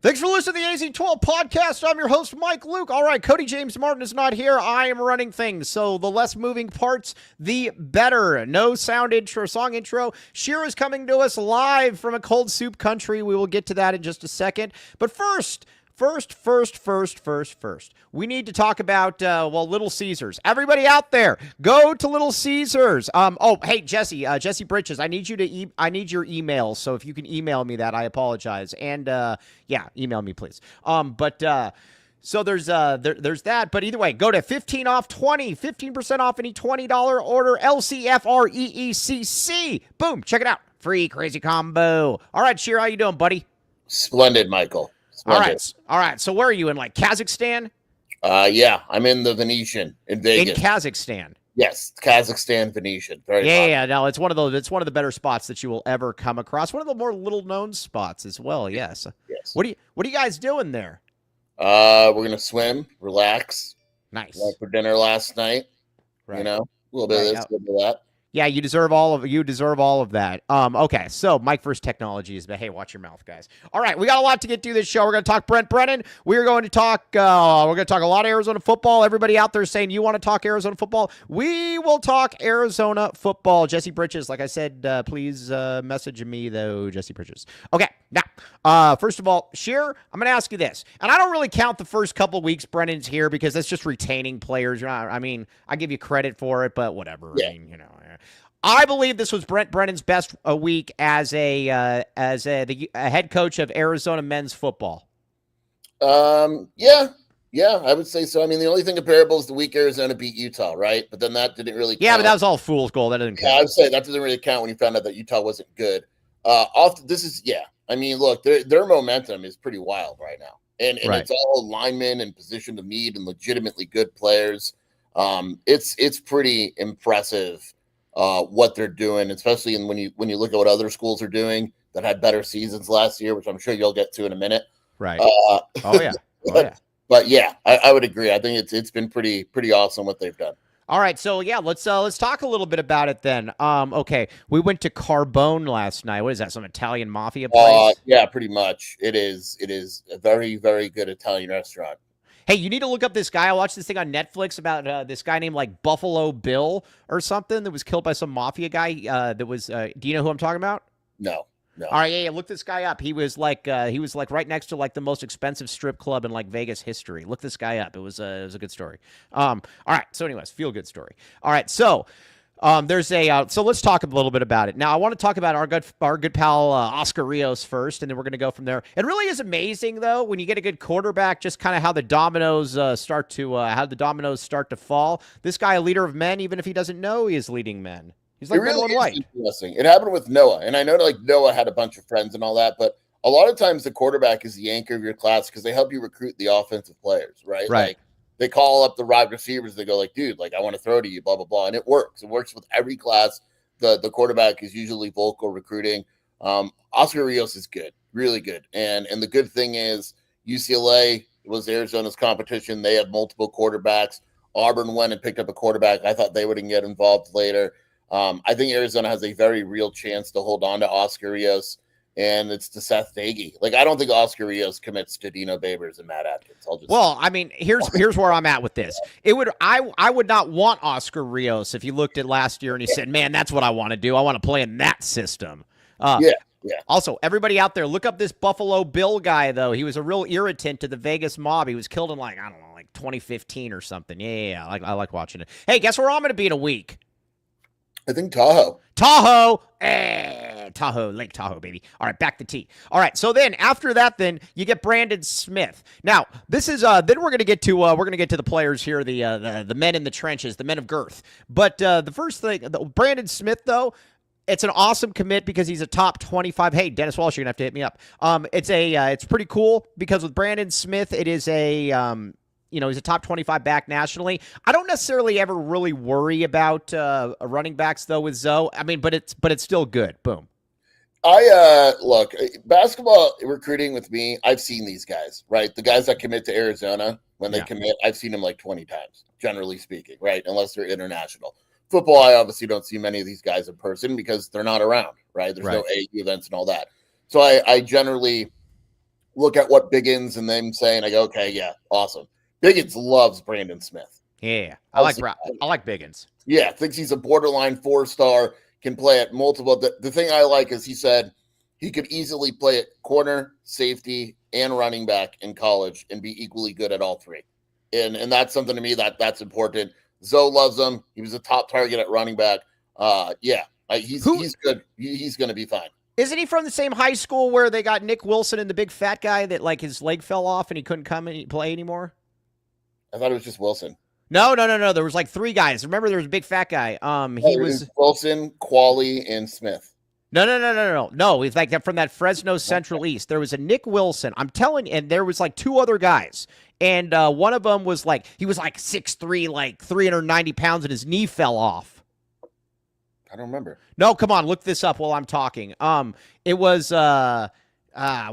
Thanks for listening to the AZ12 podcast. I'm your host, Mike Luke. All right, Cody James Martin is not here. I am running things, so the less moving parts, the better. No song intro. Sheer is coming to us live from a cold soup country. We will get to that in just a second. But first, we need to talk about, Little Caesars. Everybody out there, go to Little Caesars. Hey, Jesse Britches, I need your email. So if you can email me that, I apologize. And, email me, please. So there's that. But either way, go to 15 off 20, 15% off any $20 order, LCFREECC. Boom, check it out. Free crazy combo. All right, Sheer, how you doing, buddy? Splendid, Michael. Splendid. All right. So where are you in, like, Kazakhstan? Yeah, I'm in the Venetian in Vegas. In Kazakhstan. Yes, Kazakhstan Venetian. Very yeah. No, it's one of the better spots that you will ever come across. One of the more little known spots as well. Yes. Yes. What are you guys doing there? We're gonna swim, relax. Nice. Went for dinner last night. Right. You know, a little bit of this, a little bit of that. Yeah, you deserve all of that. Okay, so Mike First Technologies, but hey, watch your mouth, guys. All right, we got a lot to get through this show. We're going to talk Brent Brennan. We're going to talk a lot of Arizona football. Everybody out there saying you want to talk Arizona football, we will talk Arizona football. Jesse Britches, like I said, please message me though, Jesse Britches. Okay, now, first of all, Sheer, I'm going to ask you this, and I don't really count the first couple weeks Brennan's here because that's just retaining players. I mean, I give you credit for it, but whatever. Yeah. I mean, I believe this was Brent Brennan's best week as the head coach of Arizona men's football. Yeah, I would say so. I mean, the only thing comparable is the week Arizona beat Utah, right? But then that didn't really count. Yeah, but that was all fool's gold. That doesn't count. Yeah, I would say that doesn't really count when you found out that Utah wasn't good. I mean, look, their momentum is pretty wild right now. And right. It's all linemen and position to need and legitimately good players. It's pretty impressive. What they're doing, especially when you look at what other schools are doing that had better seasons last year, which I'm sure you'll get to in a minute. Right. Oh yeah. But yeah, I would agree. I think it's been pretty awesome what they've done. All right, so yeah, let's talk a little bit about it then. Okay, we went to Carbone last night. What is that? Some Italian mafia place? Yeah, pretty much. It is a very, very good Italian restaurant. Hey, you need to look up this guy. I watched this thing on Netflix about this guy named like Buffalo Bill or something that was killed by some mafia guy. Do you know who I'm talking about? No. All right, yeah, look this guy up. He was like right next to like the most expensive strip club in like Vegas history. Look this guy up. It was a good story. All right. So, anyways, feel good story. All right. So. So let's talk a little bit about it. Now, I want to talk about our good pal Oscar Rios first, and then we're going to go from there. It really is amazing, though, when you get a good quarterback, just kind of how the dominoes start to fall. This guy, a leader of men, even if he doesn't know he is leading men. He's like really white. Interesting. It happened with Noah, and I know like Noah had a bunch of friends and all that, but a lot of times the quarterback is the anchor of your class because they help you recruit the offensive players, right? Right. Like, they call up the wide receivers. They go like, dude, like I want to throw to you, blah, blah, blah. And it works. It works with every class. The quarterback is usually vocal recruiting. Oscar Rios is good, really good. And the good thing is UCLA was Arizona's competition. They have multiple quarterbacks. Auburn went and picked up a quarterback. I thought they wouldn't get involved later. I think Arizona has a very real chance to hold on to Oscar Rios. And it's to Seth Nagy. Like, I don't think Oscar Rios commits to Dino Babers and Matt Atkins. Well, I mean, here's where I'm at with this. I would not want Oscar Rios if you looked at last year and you said, man, that's what I want to do. I want to play in that system. Yeah. Also, everybody out there, look up this Buffalo Bill guy, though. He was a real irritant to the Vegas mob. He was killed in like 2015 or something. Yeah. I like watching it. Hey, guess where I'm going to be in a week? I think Tahoe. Tahoe, Lake Tahoe, baby. All right, back to T. All right, so then after that, then you get Brandon Smith. Now, this is then we're gonna get to the players here, the men in the trenches, the men of girth. But the first thing, Brandon Smith, though, it's an awesome commit because he's a top 25. Hey, Dennis Walsh, you're gonna have to hit me up. It's pretty cool because with Brandon Smith, it is he's a top 25 back nationally. I don't necessarily ever really worry about running backs though with Zoe. I mean, but it's still good. Boom. Look, basketball recruiting with me, I've seen these guys, right? The guys that commit to Arizona, when they commit, I've seen them like 20 times, generally speaking, right? Unless they're international. Football, I obviously don't see many of these guys in person because they're not around, right? There's no AU events and all that. So I generally look at what Biggins and them saying, I go, okay, yeah, awesome. Biggins loves Brandon Smith. Yeah, I like Biggins. Yeah, thinks he's a borderline 4-star, can play at multiple. The thing I like is he said he could easily play at corner, safety, and running back in college and be equally good at all three. And that's something to me that's important. Zoe loves him. He was a top target at running back. He's good. He's going to be fine. Isn't he from the same high school where they got Nick Wilson and the big fat guy that like his leg fell off and he couldn't come and play anymore? I thought it was just Wilson. No. There was like 3 guys. Remember, there was a big fat guy. He was Wilson, Qualley, and Smith. No. No, it's like that from that Fresno Central East. There was a Nick Wilson. I'm telling you, and there was like 2 other guys. And one of them was like, he was like 6'3", like 390 pounds, and his knee fell off. I don't remember. No, come on, look this up while I'm talking. It was what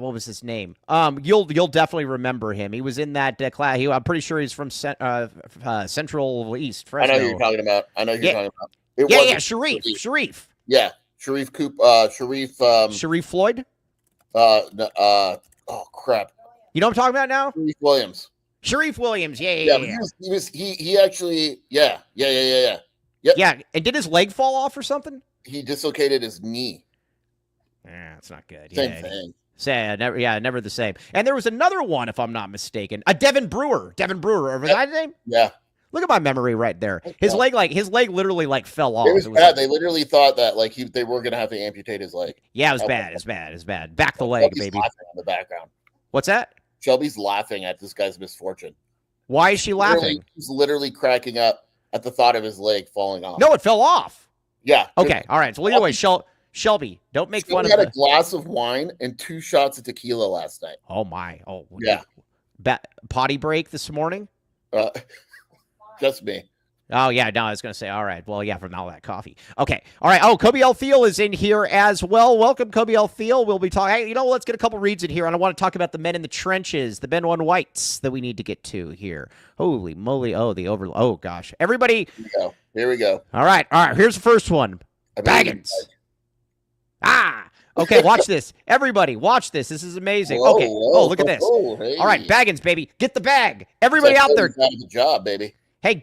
was his name? You'll definitely remember him. He was in that class. I'm pretty sure he's from Central East. Fresno. I know who you're talking about. Sharif. Yeah, Sharif Coop. Sharif Floyd. Oh crap. You know what I'm talking about now? Sharif Williams. Yeah. He actually. Yeah. Yep. Yeah, and did his leg fall off or something? He dislocated his knee. Yeah, it's not good. Same thing. Sad. Never the same. And there was another one, if I'm not mistaken. Devin Brewer. Remember that name? Yeah. Look at my memory right there. His leg literally like fell off. It was bad. Like, they literally thought that like they were gonna have to amputate his leg. Yeah, it was bad. It's bad. Back the leg, Shelby's baby. laughing in the background. What's that? Shelby's laughing at this guy's misfortune. Why is she laughing? He's literally cracking up at the thought of his leg falling off. No, it fell off. Yeah. Okay. All right. So either way, Shelby, don't make fun of. He had a glass of wine and 2 shots of tequila last night. Oh my. Oh yeah. Potty break this morning. Just me. Oh, yeah, no, I was going to say, all right, well, yeah, from all that coffee. Okay, all right. Oh, Kobe L. Thiel is in here as well. Welcome, Kobe L. Thiel. We'll be talking. Hey, let's get a couple reads in here, and I want to talk about the men in the trenches, the Ben 1 Whites that we need to get to here. Holy moly. Oh, gosh. Everybody. Here we go. All right, here's the first one. Baggins. Okay, watch this. Everybody, watch this. This is amazing. Okay. Oh, look at this. Hey. All right, Baggins, baby. Get the bag. Everybody out there. The job, baby. Hey,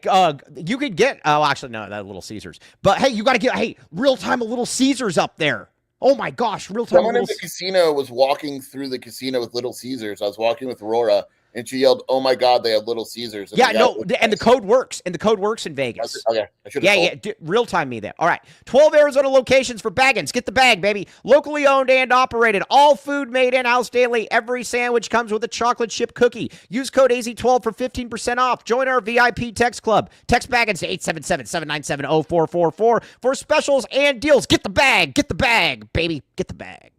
you could get, actually, no, that Little Caesars. But, hey, you got to get, real-time a Little Caesars up there. Oh, my gosh, real-time. Someone in the casino was walking through the casino with Little Caesars. I was walking with Aurora, and she yelled, "Oh, my God, they have Little Caesars." And the code works. And the code works in Vegas. Okay, I should have told. Real-time me there. All right, 12 Arizona locations for Baggins. Get the bag, baby. Locally owned and operated. All food made in-house daily. Every sandwich comes with a chocolate chip cookie. Use code AZ12 for 15% off. Join our VIP text club. Text Baggins to 877-797-0444 for specials and deals. Get the bag, baby. Get the bag.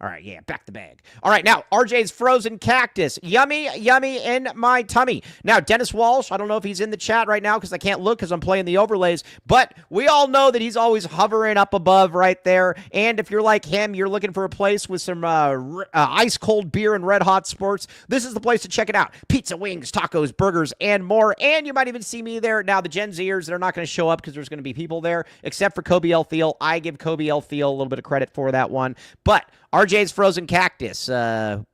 All right, yeah, back the bag. All right, now, RJ's frozen cactus. Yummy in my tummy. Now, Dennis Walsh, I don't know if he's in the chat right now because I can't look because I'm playing the overlays, but we all know that he's always hovering up above right there. And if you're like him, you're looking for a place with some ice-cold beer and red-hot sports, this is the place to check it out. Pizza, wings, tacos, burgers, and more. And you might even see me there. Now, the Gen Zers, they're not going to show up because there's going to be people there, except for Kobe L. Thiel. I give Kobe L. Thiel a little bit of credit for that one. But RJ's frozen cactus, our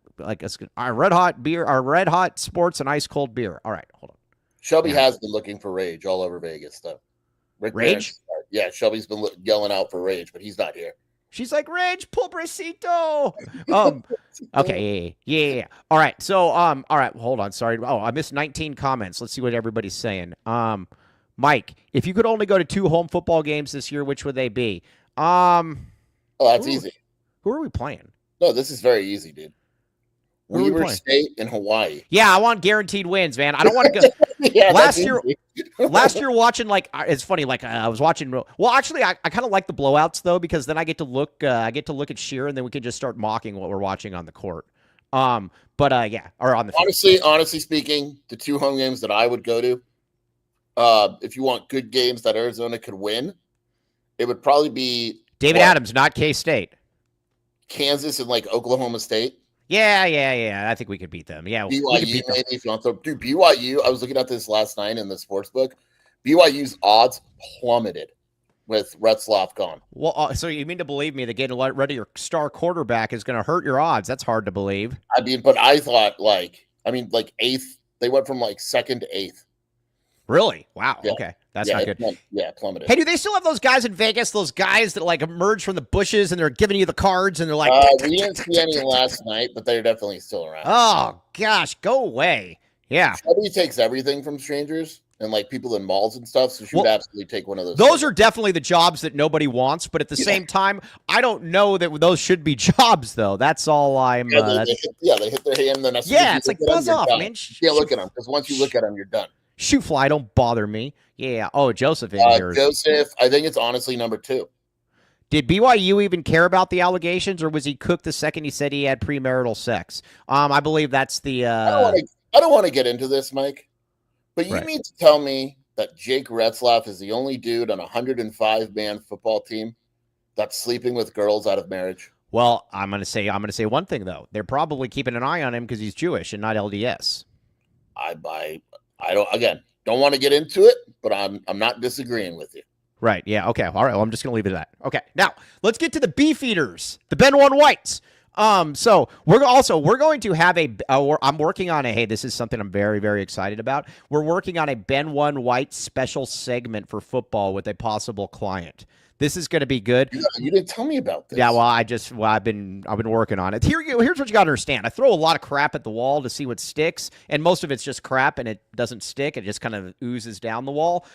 red hot beer, our red hot sports and ice cold beer. All right, hold on. Shelby has been looking for Rage all over Vegas, though. Rage? Yeah, Shelby's been yelling out for Rage, but he's not here. She's like, Rage, pobrecito. Okay, yeah. All right, so, all right, hold on. Sorry. Oh, I missed 19 comments. Let's see what everybody's saying. Mike, if you could only go to 2 home football games this year, which would they be? Oh, that's easy. Who are we playing? No, this is very easy, dude. Weber State in Hawaii. Yeah, I want guaranteed wins, man. I don't want to go. Yeah, last year watching, like, it's funny, like, I was watching. Well, actually, I kind of like the blowouts though, because then I get to look at Sheer, and then we can just start mocking what we're watching on the court. Yeah, or on the honestly speaking, the 2 home games that I would go to, if you want good games that Arizona could win, it would probably be David Adams, not K-State. Kansas and like Oklahoma State. Yeah. I think we could beat them. Yeah, BYU maybe if you want to. Dude, BYU. I was looking at this last night in the sports book. BYU's odds plummeted with Retzlaff gone. Well, so you mean to believe me that getting rid of your star quarterback is going to hurt your odds? That's hard to believe. I mean, but I thought like eighth. They went from like second to eighth. Really? Wow. Yeah. Okay. That's not good. Plummeted. Hey, do they still have those guys in Vegas? Those guys that like emerge from the bushes and they're giving you the cards and they're like, we didn't see any last night, but they're definitely still around. Oh gosh, go away. Yeah. Shelby takes everything from strangers and like people in malls and stuff. So she would absolutely take one of those. Those are definitely the jobs that nobody wants, but at the same time, I don't know that those should be jobs, though. That's all I'm. They hit their hand. Then it's like buzz off, man. You can't look at them because once you look at them, you're done. Shoot fly, don't bother me. Yeah. Oh, Joseph in here. Joseph, I think it's honestly number 2. Did BYU even care about the allegations, or was he cooked the second he said he had premarital sex? I believe that's the. I don't want to get into this, Mike, but you mean to tell me that Jake Retzlaff is the only dude on a 105-man football team that's sleeping with girls out of marriage? Well, I'm gonna say one thing though. They're probably keeping an eye on him because he's Jewish and not LDS. I don't want to get into it, but I'm not disagreeing with you. Right. Yeah. Okay. All right. Well, I'm just going to leave it at that. Okay. Now let's get to the beef eaters, the Ben One Whites. So we're going to have I'm working on hey, this is something I'm very, very excited about. We're working on a Ben One White special segment for football with a possible client. This is going to be good. You didn't tell me about this. Yeah, well, I've been working on it. Here's what you got to understand. I throw a lot of crap at the wall to see what sticks, and most of it's just crap, and it doesn't stick. It just kind of oozes down the wall.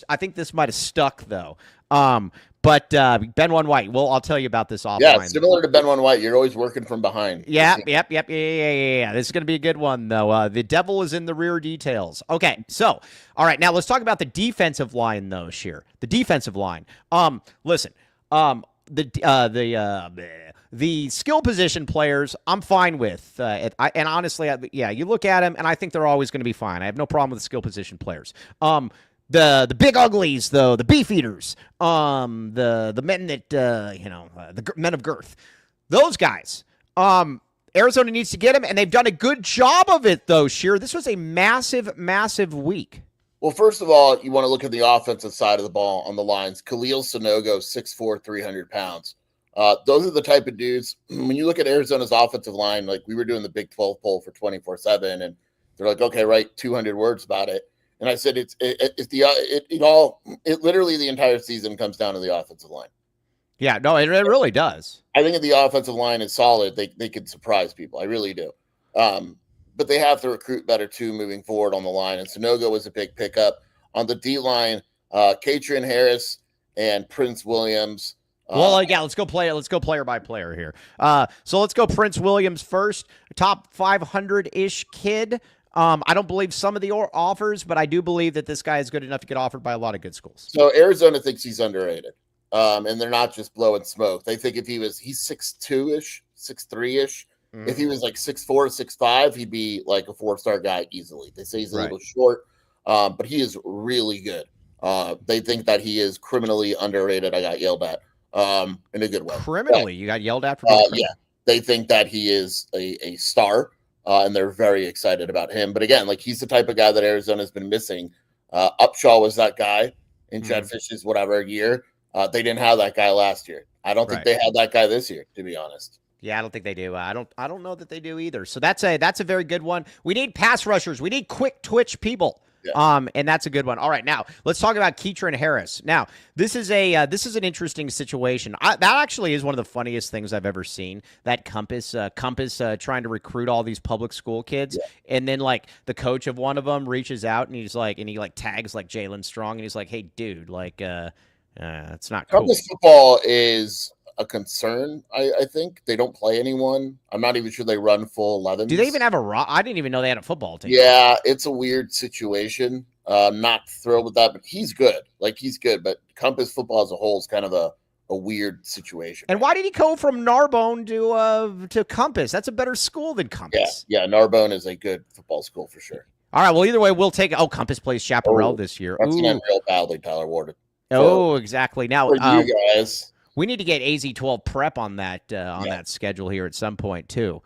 I think this might have stuck though. But Ben One White, I'll tell you about this offline. Yeah, similar to Ben One White, you're always working from behind. Yep. Yeah. This is going to be a good one, though. The devil is in the rear details. Okay, so, all right, now let's talk about the defensive line, though, Sheer. The defensive line. Listen, the skill position players, I'm fine with. And honestly, you look at them, and I think they're always going to be fine. I have no problem with the skill position players. The big uglies, though, the beef eaters, the men that the men of girth, those guys. Arizona needs to get them, and they've done a good job of it, though. Sheer, this was a massive, massive week. Well, first of all, you want to look at the offensive side of the ball on the lines. Khalil Sanogo, 6'4", 300 pounds. Those are the type of dudes. When you look at Arizona's offensive line, like we were doing the Big 12 poll for 24/7, and they're like, okay, write 200 words about it. And I said, literally the entire season comes down to the offensive line. Yeah, no, it really does. I think if the offensive line is solid, they could surprise people. I really do. But they have to recruit better too moving forward on the line. And Sanogo was a big pickup on the D line. Katrin Harris and Prince Williams. Let's go player by player here. So let's go Prince Williams first. Top 500-ish kid. I don't believe some of the offers, but I do believe that this guy is good enough to get offered by a lot of good schools. So Arizona thinks he's underrated, and they're not just blowing smoke. They think if he's 6'2"-ish, 6'3"-ish, if he was like 6'4", 6'5", he'd be like a 4-star guy easily. They say he's a little short, but he is really good. They think that he is criminally underrated. I got yelled at in a good way. Criminally? You got yelled at for being yeah. They think that he is a star. And they're very excited about him. But again, like he's the type of guy that Arizona's been missing. Upshaw was that guy in Jed Fish's whatever year. They didn't have that guy last year. I don't think they had that guy this year, to be honest. Yeah, I don't think they do. I don't know that they do either. So that's a very good one. We need pass rushers. We need quick twitch people. Yeah. And that's a good one. All right, now let's talk about Katrin Harris. Now, this is an interesting situation. That actually is one of the funniest things I've ever seen. That Compass trying to recruit all these public school kids, and then like the coach of one of them reaches out and he tags like Jalen Strong, and he's like, "Hey, dude, like, it's not cool." Compass football is a concern. I think they don't play anyone. I'm not even sure they run full 11. Do they even have I didn't even know they had a football team. Yeah, it's a weird situation. Not thrilled with that, but he's good. Like he's good, but Compass football as a whole is kind of a weird situation. And why did he go from Narbonne to Compass? That's a better school than Compass. Yeah, Narbonne is a good football school for sure. All right, well either way, we'll take. Compass plays Chaparral this year. That's going real badly, Tyler Ward. Exactly. Now, you guys. We need to get AZ12 prep on that schedule here at some point too.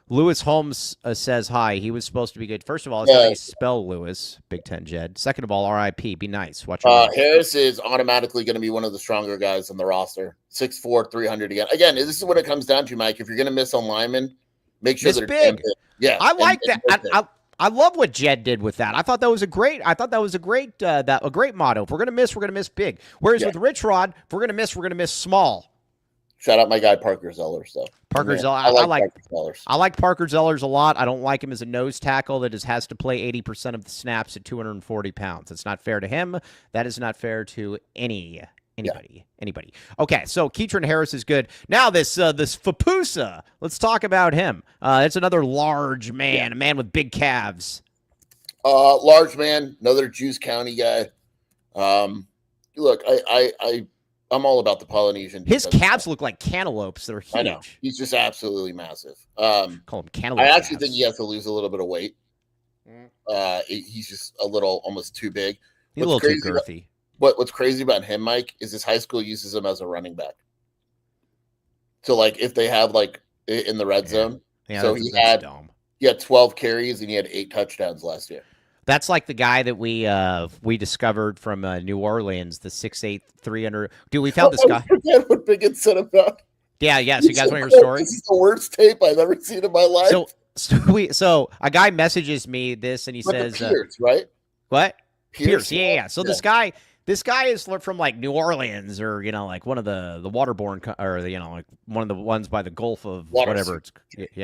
Lewis Holmes says hi. He was supposed to be good. First of all, it's Yeah. how you spell Lewis, Big Ten Jed. Second of all, R.I.P. Be nice. Watch your mouth. Harris is automatically going to be one of the stronger guys on the roster. 6'4", 300 again. Again, this is what it comes down to, Mike. If you're going to miss on linemen, make sure Miss they're big. damn big. Yeah, I like that. I love what Jed did with that. I thought that was a great. A great motto. If we're gonna miss big. Whereas with Rich Rod, if we're gonna miss small. Shout out my guy Parker Zellers, though. Parker Zellers. I like Parker Zellers a lot. I don't like him as a nose tackle that has to play 80% of the snaps at 240 pounds. It's not fair to him. That is not fair to anybody. Okay, so Keatron Harris is good. Now this Fapusa. Let's talk about him. It's another large man, a man with big calves. Large man, another Juice County guy. Look, I'm all about the Polynesian. His calves look like cantaloupes. They're huge. I know. He's just absolutely massive. Call him cantaloupe. I actually think he has to lose a little bit of weight. He's just a little, almost too big. He's a little too girthy. What's crazy about him, Mike, is his high school uses him as a running back. So, like, if they have, like, in the red zone. Yeah, so he had 12 carries and he had 8 touchdowns last year. That's like the guy that we discovered from New Orleans, the 6'8", 300. Dude, we found this guy. I forget what Biggin said about. Yeah. So you guys want to hear a story? This is the worst tape I've ever seen in my life. So a guy messages me this and he says, Pierce, right? What? Pierce. Yeah. So this guy is from like New Orleans or like one of the waterborne or like one of the ones by the Gulf of whatever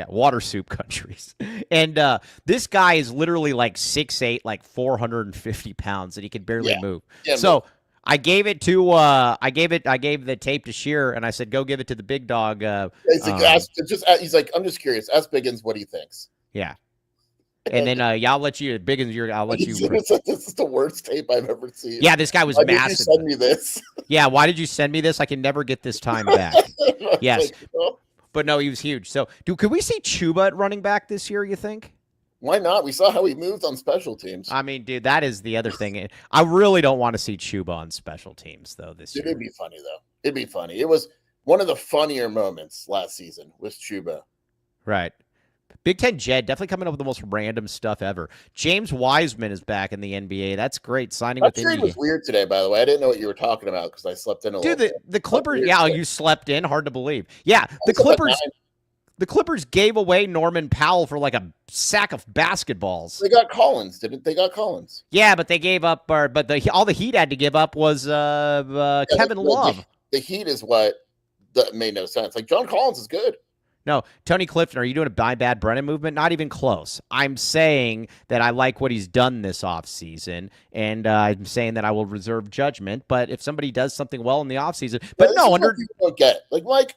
water soup countries. And this guy is literally like 6'8", like 450 pounds, and he can barely move. Yeah, so I gave it to I gave the tape to Shear, and I said, go give it to the big dog. He's like, I'm just curious. Ask Biggins what he thinks. Yeah. And then I'll let you Biggins. I'll let you. This is the worst tape I've ever seen. Yeah, this guy was massive. Why did you send me this? Yeah, why did you send me this? I can never get this time back. Yes, but no, he was huge. So, could we see Chuba at running back this year? You think? Why not? We saw how he moved on special teams. I mean, dude, that is the other thing. I really don't want to see Chuba on special teams though this year. It'd be funny though. It'd be funny. It was one of the funnier moments last season was Chuba. Right. Big Ten Jed definitely coming up with the most random stuff ever. James Wiseman is back in the NBA. That's great. Signing with Indy. That trade was weird today, by the way. I didn't know what you were talking about because I slept in a little bit. The Clippers. Yeah, you slept in. Hard to believe. Yeah, the Clippers gave away Norman Powell for like a sack of basketballs. They got Collins, didn't they? Got Collins. Yeah, but they gave up. All the Heat had to give up was Kevin Love. The Heat is what that made no sense. Like John Collins is good. No, Tony Clifton, are you doing a buy Bad Brennan movement? Not even close. I'm saying that I like what he's done this offseason, and I'm saying that I will reserve judgment. But if somebody does something well in the offseason, but no, people don't get like Mike.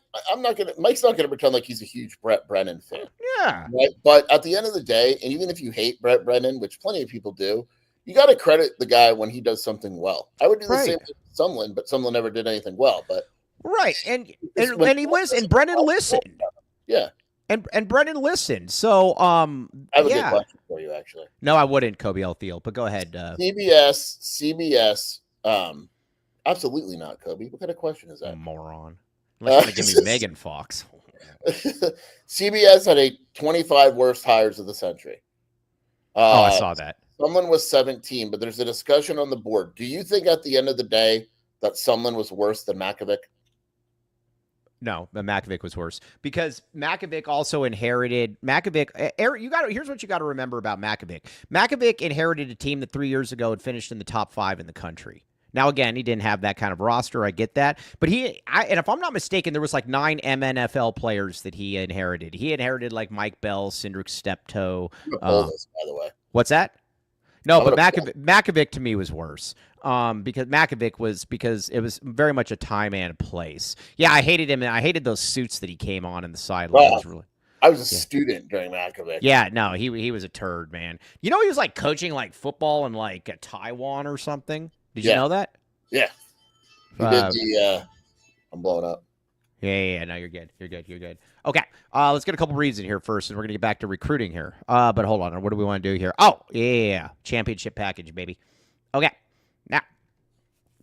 Mike's not gonna pretend like he's a huge Brent Brennan fan. Yeah, right. But at the end of the day, and even if you hate Brent Brennan, which plenty of people do, you got to credit the guy when he does something well. I would do the same with Sumlin, but Sumlin never did anything well. But and he listened, and Brennan listened. Yeah. And Brennan listened. So I have a good question for you, actually. No, I wouldn't, Kobe Thiel, but go ahead. CBS, absolutely not, Kobe. What kind of question is that? Moron. Unless you give me Megan Fox. CBS had a 25 worst hires of the century. I saw that. Someone was 17, but there's a discussion on the board. Do you think at the end of the day that someone was worse than Makovic? No, Makovic was worse because Makovic also inherited here's what you got to remember about Makovic. Makovic inherited a team that 3 years ago had finished in the top 5 in the country. Now, again, he didn't have that kind of roster. I get that. But and if I'm not mistaken, there was like 9 MNFL players that he inherited. He inherited like Mike Bell, Cindric Steptoe. By the way. What's that? No, but Makovic to me was worse. Because it was very much a time and place. Yeah, I hated him. And I hated those suits that he came on in the sidelines. Well, I was a student during Makovic. Yeah, no, he was a turd, man. You know, he was like coaching like football in like Taiwan or something. Did you know that? Yeah. He did the I'm blowing up. Yeah. No, you're good. Okay, let's get a couple reads in here first, and we're gonna get back to recruiting here. But hold on, what do we want to do here? Oh, yeah, championship package, baby. Okay,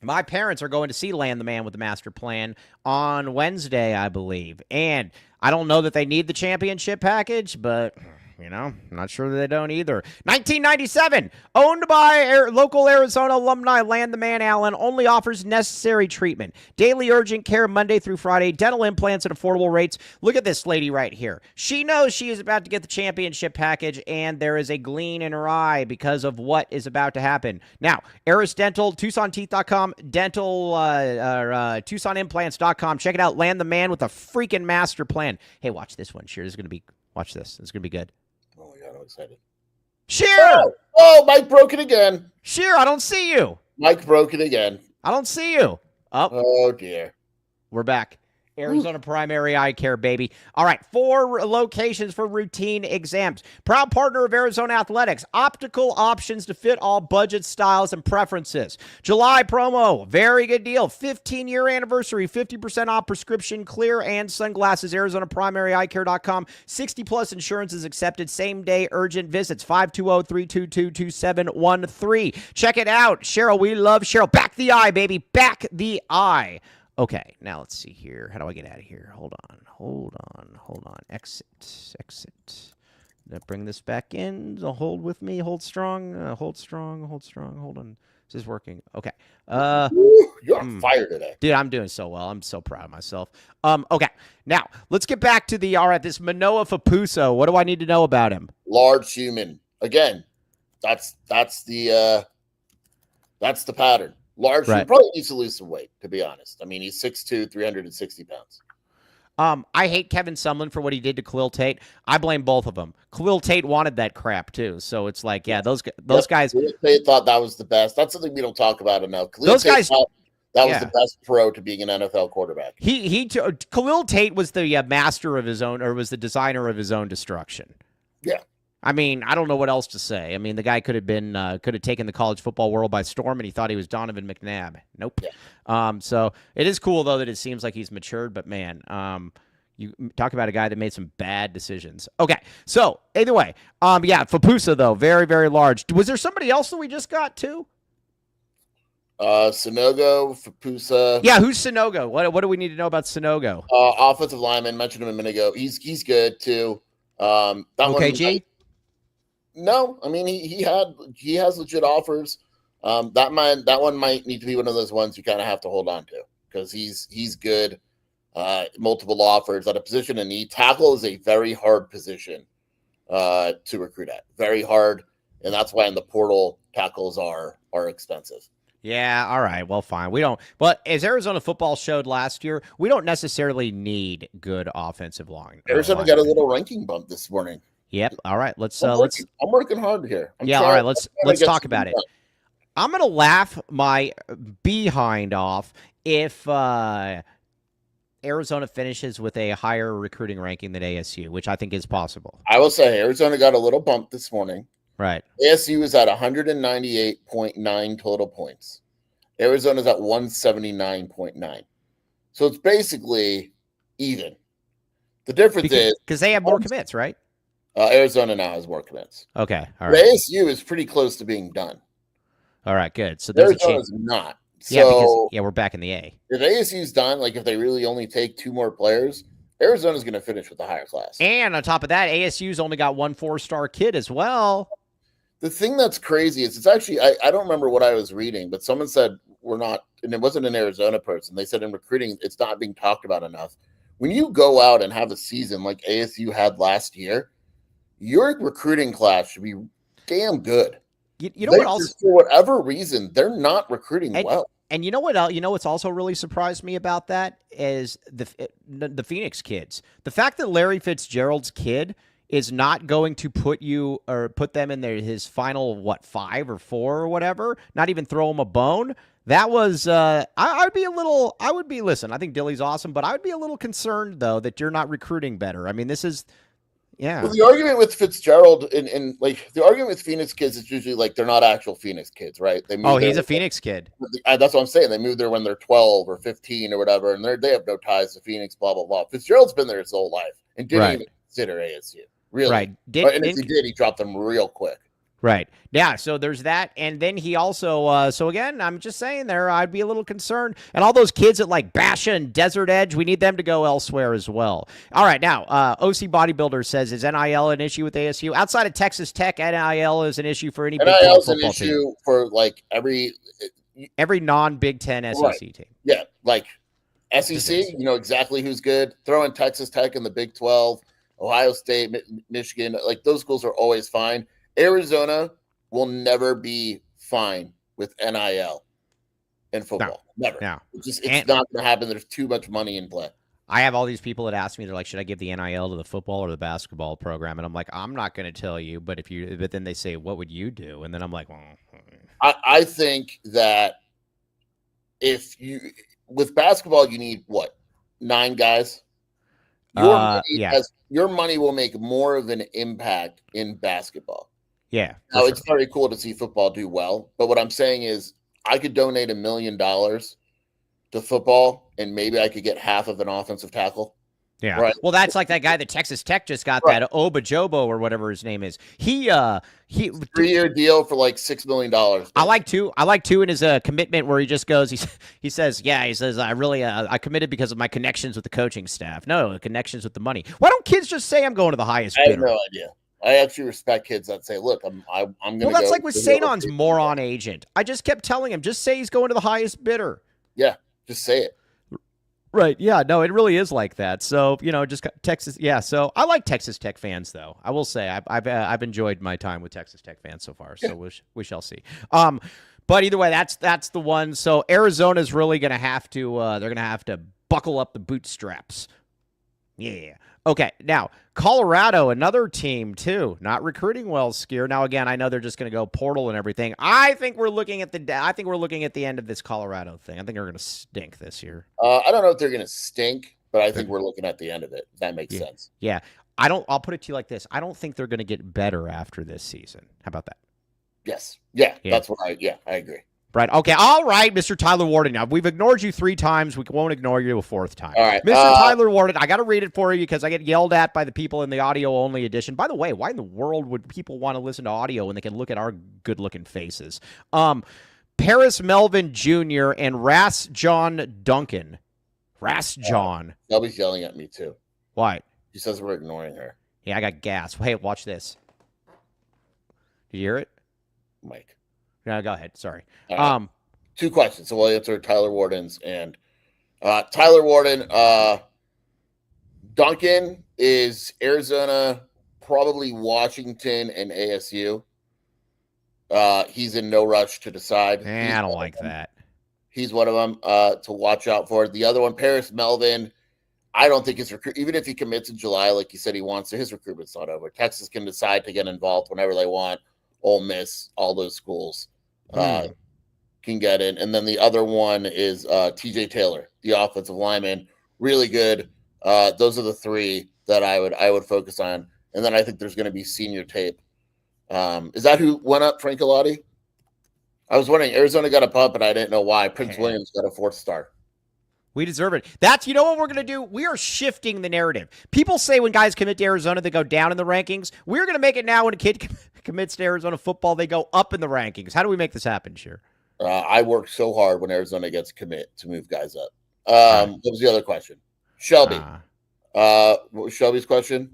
My parents are going to see Land the Man with the Master Plan on Wednesday, I believe. And I don't know that they need the championship package, but, I'm not sure that they don't either. 1997, owned by local Arizona alumni Land the Man Allen, only offers necessary treatment. Daily urgent care Monday through Friday, dental implants at affordable rates. Look at this lady right here. She knows she is about to get the championship package, and there is a gleam in her eye because of what is about to happen. Now, Eris Dental, TucsonTeeth.com, TucsonImplants.com. Check it out. Land the Man with a freaking master plan. Hey, watch this one. Watch this. It's going to be good. Oh my God, I'm excited. Sheer! Mike broke it again. Sheer, I don't see you. Mike broke it again. I don't see you. Oh dear. We're back. Arizona Primary Eye Care, baby. All right, 4 locations for routine exams. Proud partner of Arizona Athletics. Optical options to fit all budget styles and preferences. July promo, very good deal. 15-year anniversary, 50% off prescription clear and sunglasses. ArizonaPrimaryEyeCare.com. 60-plus insurance is accepted. Same-day urgent visits. 520-322-2713. Check it out. Cheryl, we love Cheryl. Back the eye, baby. Back the eye. Okay, now let's see here. How do I get out of here? Hold on. Exit. Bring this back in. Hold with me. Hold strong. Hold on. Is this working? Okay. You're on fire today. Dude, I'm doing so well. I'm so proud of myself. Okay. Now, let's get back to this Manoa Fapuso. What do I need to know about him? Large human. Again, that's the pattern. Large, right. He probably needs to lose some weight, to be honest. I mean, he's 6'2", 360 pounds. I hate Kevin Sumlin for what he did to Khalil Tate. I blame both of them. Khalil Tate wanted that crap, too. So it's like, yeah, those guys. Khalil Tate thought that was the best. That's something we don't talk about enough. Khalil Tate thought that was the best pro to being an NFL quarterback. Khalil Tate was the master of his own, or was the designer of his own destruction. Yeah. I mean, I don't know what else to say. I mean, the guy could have taken the college football world by storm, and he thought he was Donovan McNabb. Nope. Yeah. So it is cool, though, that it seems like he's matured, but man, you talk about a guy that made some bad decisions. Okay, so either way, Fapusa, though, very, very large. Was there somebody else that we just got, too? Sonogo, Fapusa. Yeah, who's Sonogo? What do we need to know about Sonogo? Offensive lineman, mentioned him a minute ago. He's good, too. OKG? No, I mean he has legit offers. That one might need to be one of those ones you kind of have to hold on to because he's good. Multiple offers at a position in need. Tackle is a very hard position to recruit at. Very hard, and that's why in the portal tackles are expensive. Yeah, all right. Well, fine. We don't. But as Arizona football showed last year, we don't necessarily need good offensive line. Arizona got a little ranking bump this morning. Yep. All right. I'm working hard here. All right. Let's talk about it. I'm gonna laugh my behind off if Arizona finishes with a higher recruiting ranking than ASU, which I think is possible. I will say Arizona got a little bump this morning. Right. ASU is at 198.9 total points. Arizona's at 179.9. So it's basically even. The difference is because they have more commits, right? Arizona now has more commits. Okay. All right. The ASU is pretty close to being done. All right, good. So Arizona's not. So, we're back in the A. If ASU's done, like if they really only take 2 more players, Arizona's going to finish with a higher class. And on top of that, ASU's only got 1 4-star kid as well. The thing that's crazy is it's actually, I don't remember what I was reading, but someone said we're not, and it wasn't an Arizona person. They said in recruiting, it's not being talked about enough. When you go out and have a season like ASU had last year, your recruiting class should be damn good. You know what else? For whatever reason, they're not recruiting well. And you know what? You know what's also really surprised me about that is the Phoenix kids. The fact that Larry Fitzgerald's kid is not going to put them in his final 5 or 4 or whatever. Not even throw him a bone. That was I would be. Listen, I think Dilly's awesome, but I would be a little concerned though that you're not recruiting better. I mean, this is. Yeah. Well, the argument with Fitzgerald and like the argument with Phoenix kids is usually like they're not actual Phoenix kids, right? He's a Phoenix kid. That's what I'm saying. They moved there when they're 12 or 15 or whatever, and they have no ties to Phoenix. Blah blah blah. Fitzgerald's been there his whole life and didn't even consider ASU. Really, right? And if he did, he dropped them real quick. Right. Yeah. So there's that. And then he also, so again, I'm just saying there, I'd be a little concerned. And all those kids at like Basha and Desert Edge, we need them to go elsewhere as well. All right. Now, OC Bodybuilder says, is NIL an issue with ASU? Outside of Texas Tech, NIL is an issue for any Big Ten NIL's an football issue team. for like every non-Big Ten SEC team. Yeah. Like SEC, you know exactly who's good. Throw in Texas Tech in the Big 12, Ohio State, Michigan. Like those schools are always fine. Arizona will never be fine with NIL in football. Never. No. It's not going to happen. There's too much money in play. I have all these people that ask me, they're like, should I give the NIL to the football or the basketball program? And I'm like, I'm not going to tell you, but then they say, what would you do? And then I'm like, well, I think that with basketball, you need what? 9 guys? Your money will make more of an impact in basketball. Yeah. Now, it's very cool to see football do well. But what I'm saying is I could donate $1 million to football and maybe I could get half of an offensive tackle. Yeah. Right. Well, that's like that guy that Texas Tech just got, that Obajobo or whatever his name is. He 3-year deal for like $6 million. I like two in his commitment where he just goes, he says, I committed because of my connections with the coaching staff. No, connections with the money. Why don't kids just say I'm going to the highest bidder? I have no idea. I actually respect kids that say, look, I'm going to Well, that's like with Sainon's moron agent. I just kept telling him, just say he's going to the highest bidder. Yeah, just say it. Right. Yeah. No, it really is like that. So, just Texas. Yeah. So I like Texas Tech fans, though. I will say I've enjoyed my time with Texas Tech fans so far. So we shall see. But either way, that's the one. So Arizona's really going to have to. They're going to have to buckle up the bootstraps. Yeah. Okay. Now Colorado, another team too, not recruiting well. Skier. Now again, I know they're just going to go portal and everything. I think we're looking at the end of this Colorado thing. I think they're going to stink this year. I don't know if they're going to stink, but I think we're looking at the end of it. If that makes sense. Yeah. I'll put it to you like this. I don't think they're going to get better after this season. How about that? Yes. Yeah. That's what I agree. Right. Okay. All right, Mr. Tyler Warden. Now, we've ignored you 3 times. We won't ignore you a 4th time. All right. Mr. Tyler Warden, I got to read it for you because I get yelled at by the people in the audio-only edition. By the way, why in the world would people want to listen to audio when they can look at our good-looking faces? Paris Melvin Jr. and Ras John Duncan. Ras John. Shelby's yelling at me, too. Why? She says we're ignoring her. Yeah, I got gas. Hey, watch this. Did you hear it? Mike. No, go ahead. Sorry. 2 questions. So we'll answer Tyler Warden's and Tyler Warden. Duncan is Arizona, probably Washington and ASU. He's in no rush to decide. I don't like that. He's one of them to watch out for. The other one, Paris Melvin. I don't think his even if he commits in July, like he said he wants to, his recruitment's not over. Texas can decide to get involved whenever they want. Ole Miss, all those schools. Can get in. And then the other one is TJ Taylor, the offensive lineman. Really good. Those are the 3 that I would focus on. And then I think there's going to be senior tape. Is that who went up, Frank Galati? I was wondering. Arizona got a bump, and I didn't know why. Prince Williams got a 4th star. We deserve it. That's, what we're going to do? We are shifting the narrative. People say when guys commit to Arizona, they go down in the rankings. We're going to make it now when a kid commits to Arizona football, they go up in the rankings. How do we make this happen, Sheer? I work so hard when Arizona gets commit to move guys up. What was the other question? Shelby. What was Shelby's question?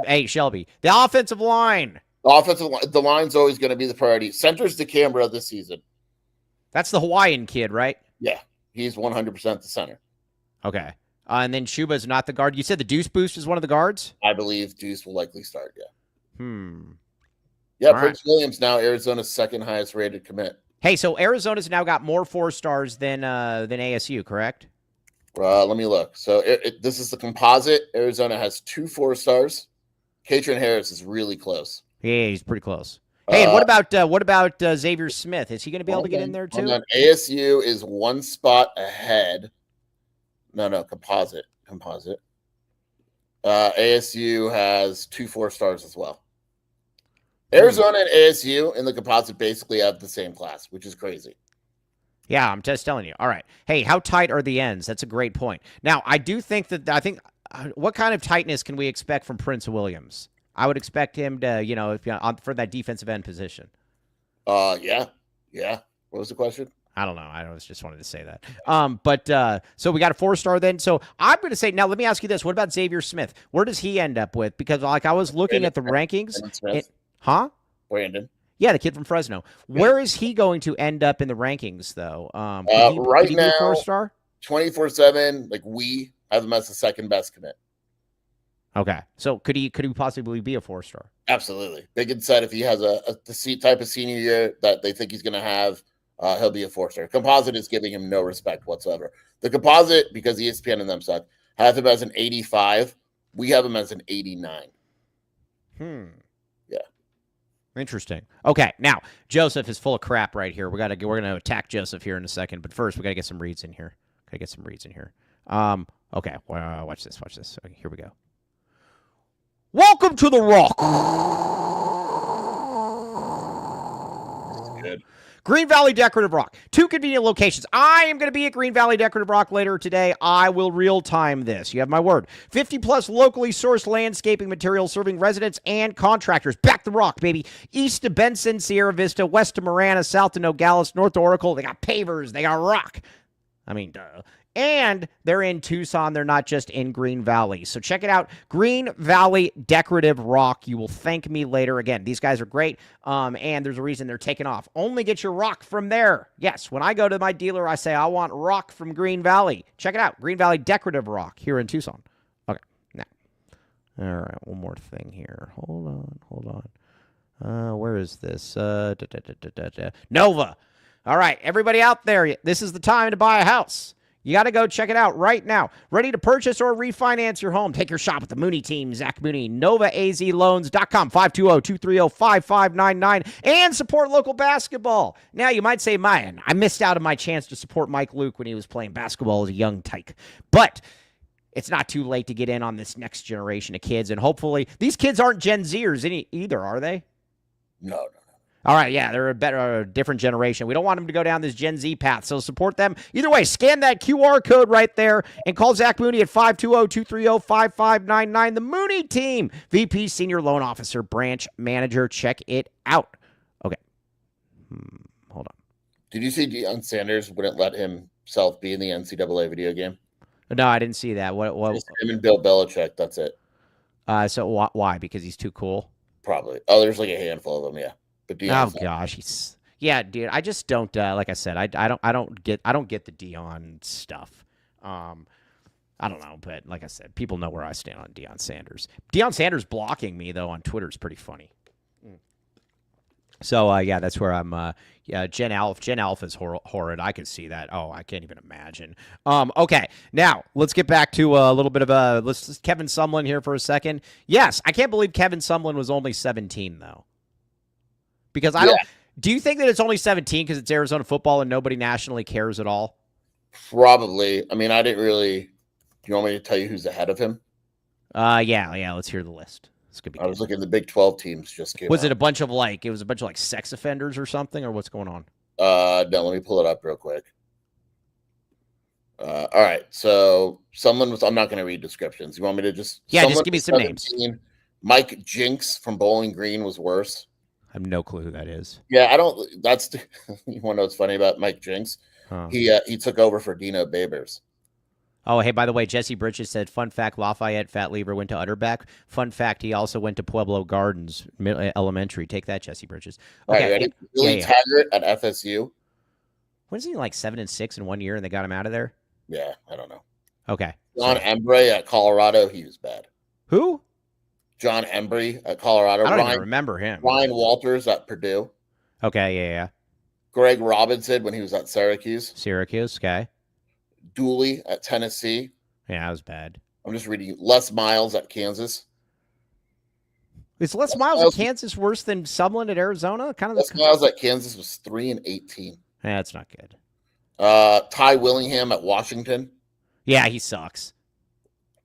Hey, Shelby. The offensive line. The line's always going to be the priority. Center's DeCambra this season. That's the Hawaiian kid, right? Yeah. He's 100% the center. Okay. And then Shuba's not the guard. You said the Deuce Boost is one of the guards? I believe Deuce will likely start, yeah. Yeah, Prince Williams now Arizona's 2nd highest rated commit. Hey, so Arizona's now got more 4 stars than ASU, correct? Let me look. So this is the composite. Arizona has 2 4 stars. Katrin Harris is really close. Yeah, he's pretty close. Hey, and what about Xavier Smith? Is he going to be able to get in there too? ASU is 1 spot ahead. No, composite. ASU has 2 4 stars as well. Arizona and ASU in the composite basically have the same class, which is crazy. Yeah, I'm just telling you. All right. Hey, how tight are the ends? That's a great point. Now, I think what kind of tightness can we expect from Prince Williams? I would expect him to, for that defensive end position. Yeah. What was the question? I don't know. I just wanted to say that. So we got a 4-star then. So I'm going to say, now let me ask you this. What about Xavier Smith? Where does he end up with? Because I was looking at the rankings. Huh? Brandon. Yeah, the kid from Fresno. Yeah. Where is he going to end up in the rankings, though? Right now, 4-star? 24/7, we have him as the second best commit. Okay. So could he possibly be a 4-star? Absolutely. Big and said if he has the type of senior year that they think he's going to have, he'll be a 4-star. Composite is giving him no respect whatsoever. The composite, because ESPN and them suck, has him as an 85. We have him as an 89. Yeah. Interesting. Okay, now Joseph is full of crap right here. We're gonna attack Joseph here in a second, but first we gotta get some reads in here. Okay, watch this. Okay, here we go. Welcome to the Rock. Good. Green Valley Decorative Rock. 2 convenient locations. I am going to be at Green Valley Decorative Rock later today. I will real-time this. You have my word. 50-plus locally sourced landscaping materials serving residents and contractors. Back the rock, baby. East to Benson, Sierra Vista, west to Marana, south to Nogales, north to Oracle. They got pavers. They got rock. I mean, duh. And they're in Tucson. They're not just in Green Valley. So check it out. Green Valley Decorative Rock. You will thank me later. Again, these guys are great. And there's a reason they're taking off. Only get your rock from there. Yes, when I go to my dealer, I say, I want rock from Green Valley. Check it out. Green Valley Decorative Rock here in Tucson. Okay, now. All right, one more thing here. Hold on. Where is this? Nova. All right, everybody out there, this is the time to buy a house. You got to go check it out right now. Ready to purchase or refinance your home? Take your shot with the Mooney team. Zach Mooney, NovaAZLoans.com, 520-230-5599, and support local basketball. Now, you might say, man, I missed out on my chance to support Mike Luke when he was playing basketball as a young tyke. But it's not too late to get in on this next generation of kids, and hopefully, these kids aren't Gen Zers either, are they? No. All right, yeah, they're a different generation. We don't want them to go down this Gen Z path, so support them. Either way, scan that QR code right there and call Zach Mooney at 520-230-5599. The Mooney team, VP Senior Loan Officer, Branch Manager. Check it out. Okay. Hold on. Did you see Deion Sanders wouldn't let himself be in the NCAA video game? No, I didn't see that. What? Just him and Bill Belichick, that's it. So why? Because he's too cool? Probably. Oh, there's a handful of them, yeah. But Deion's gosh, dude. I just don't. Like I said, I don't get the Deion stuff. I don't know, but like I said, people know where I stand on Deion Sanders. Deion Sanders blocking me though on Twitter is pretty funny. So yeah, that's where I'm. Gen Alpha is horrid. I could see that. Oh, I can't even imagine. Okay, now let's get back to a little bit of let's Kevin Sumlin here for a second. Yes, I can't believe Kevin Sumlin was only 17 though. Because I don't. Do you think that it's only 17 because it's Arizona football and nobody nationally cares at all? Probably. I mean, I didn't really. Do you want me to tell you who's ahead of him? Yeah. Let's hear the list. It's gonna be. I was looking at the Big 12 teams just came. Was it a bunch of sex offenders or something, or what's going on? No, let me pull it up real quick. All right. So someone was. I'm not going to read descriptions. You want me to just? Yeah, just give me some names. Mike Jinks from Bowling Green was worse. I have no clue who that is. Yeah, I don't. That's you want to know what's funny about Mike Jinks? Huh. He took over for Dino Babers. Oh, hey, by the way, Jesse Bridges said, fun fact, Lafayette Fat Lever went to Utterback. Fun fact, he also went to Pueblo Gardens Elementary. Take that, Jesse Bridges. Okay. All right, ready? Billy Taggart at FSU. Wasn't he like 7-6 in 1 year and they got him out of there? Yeah, I don't know. Okay. John Embry at Colorado, he was bad. Who? John Embry at Colorado. I don't even remember him. Ryan Walters at Purdue. Okay, yeah. Greg Robinson when he was at Syracuse. Okay. Dooley at Tennessee. Yeah, that was bad. I'm just reading you. Les Miles at Kansas. Is Les Miles at Kansas worse than Sumlin at Arizona? Les Miles at Kansas was 3-18. Yeah, that's not good. Ty Willingham at Washington. Yeah, he sucks.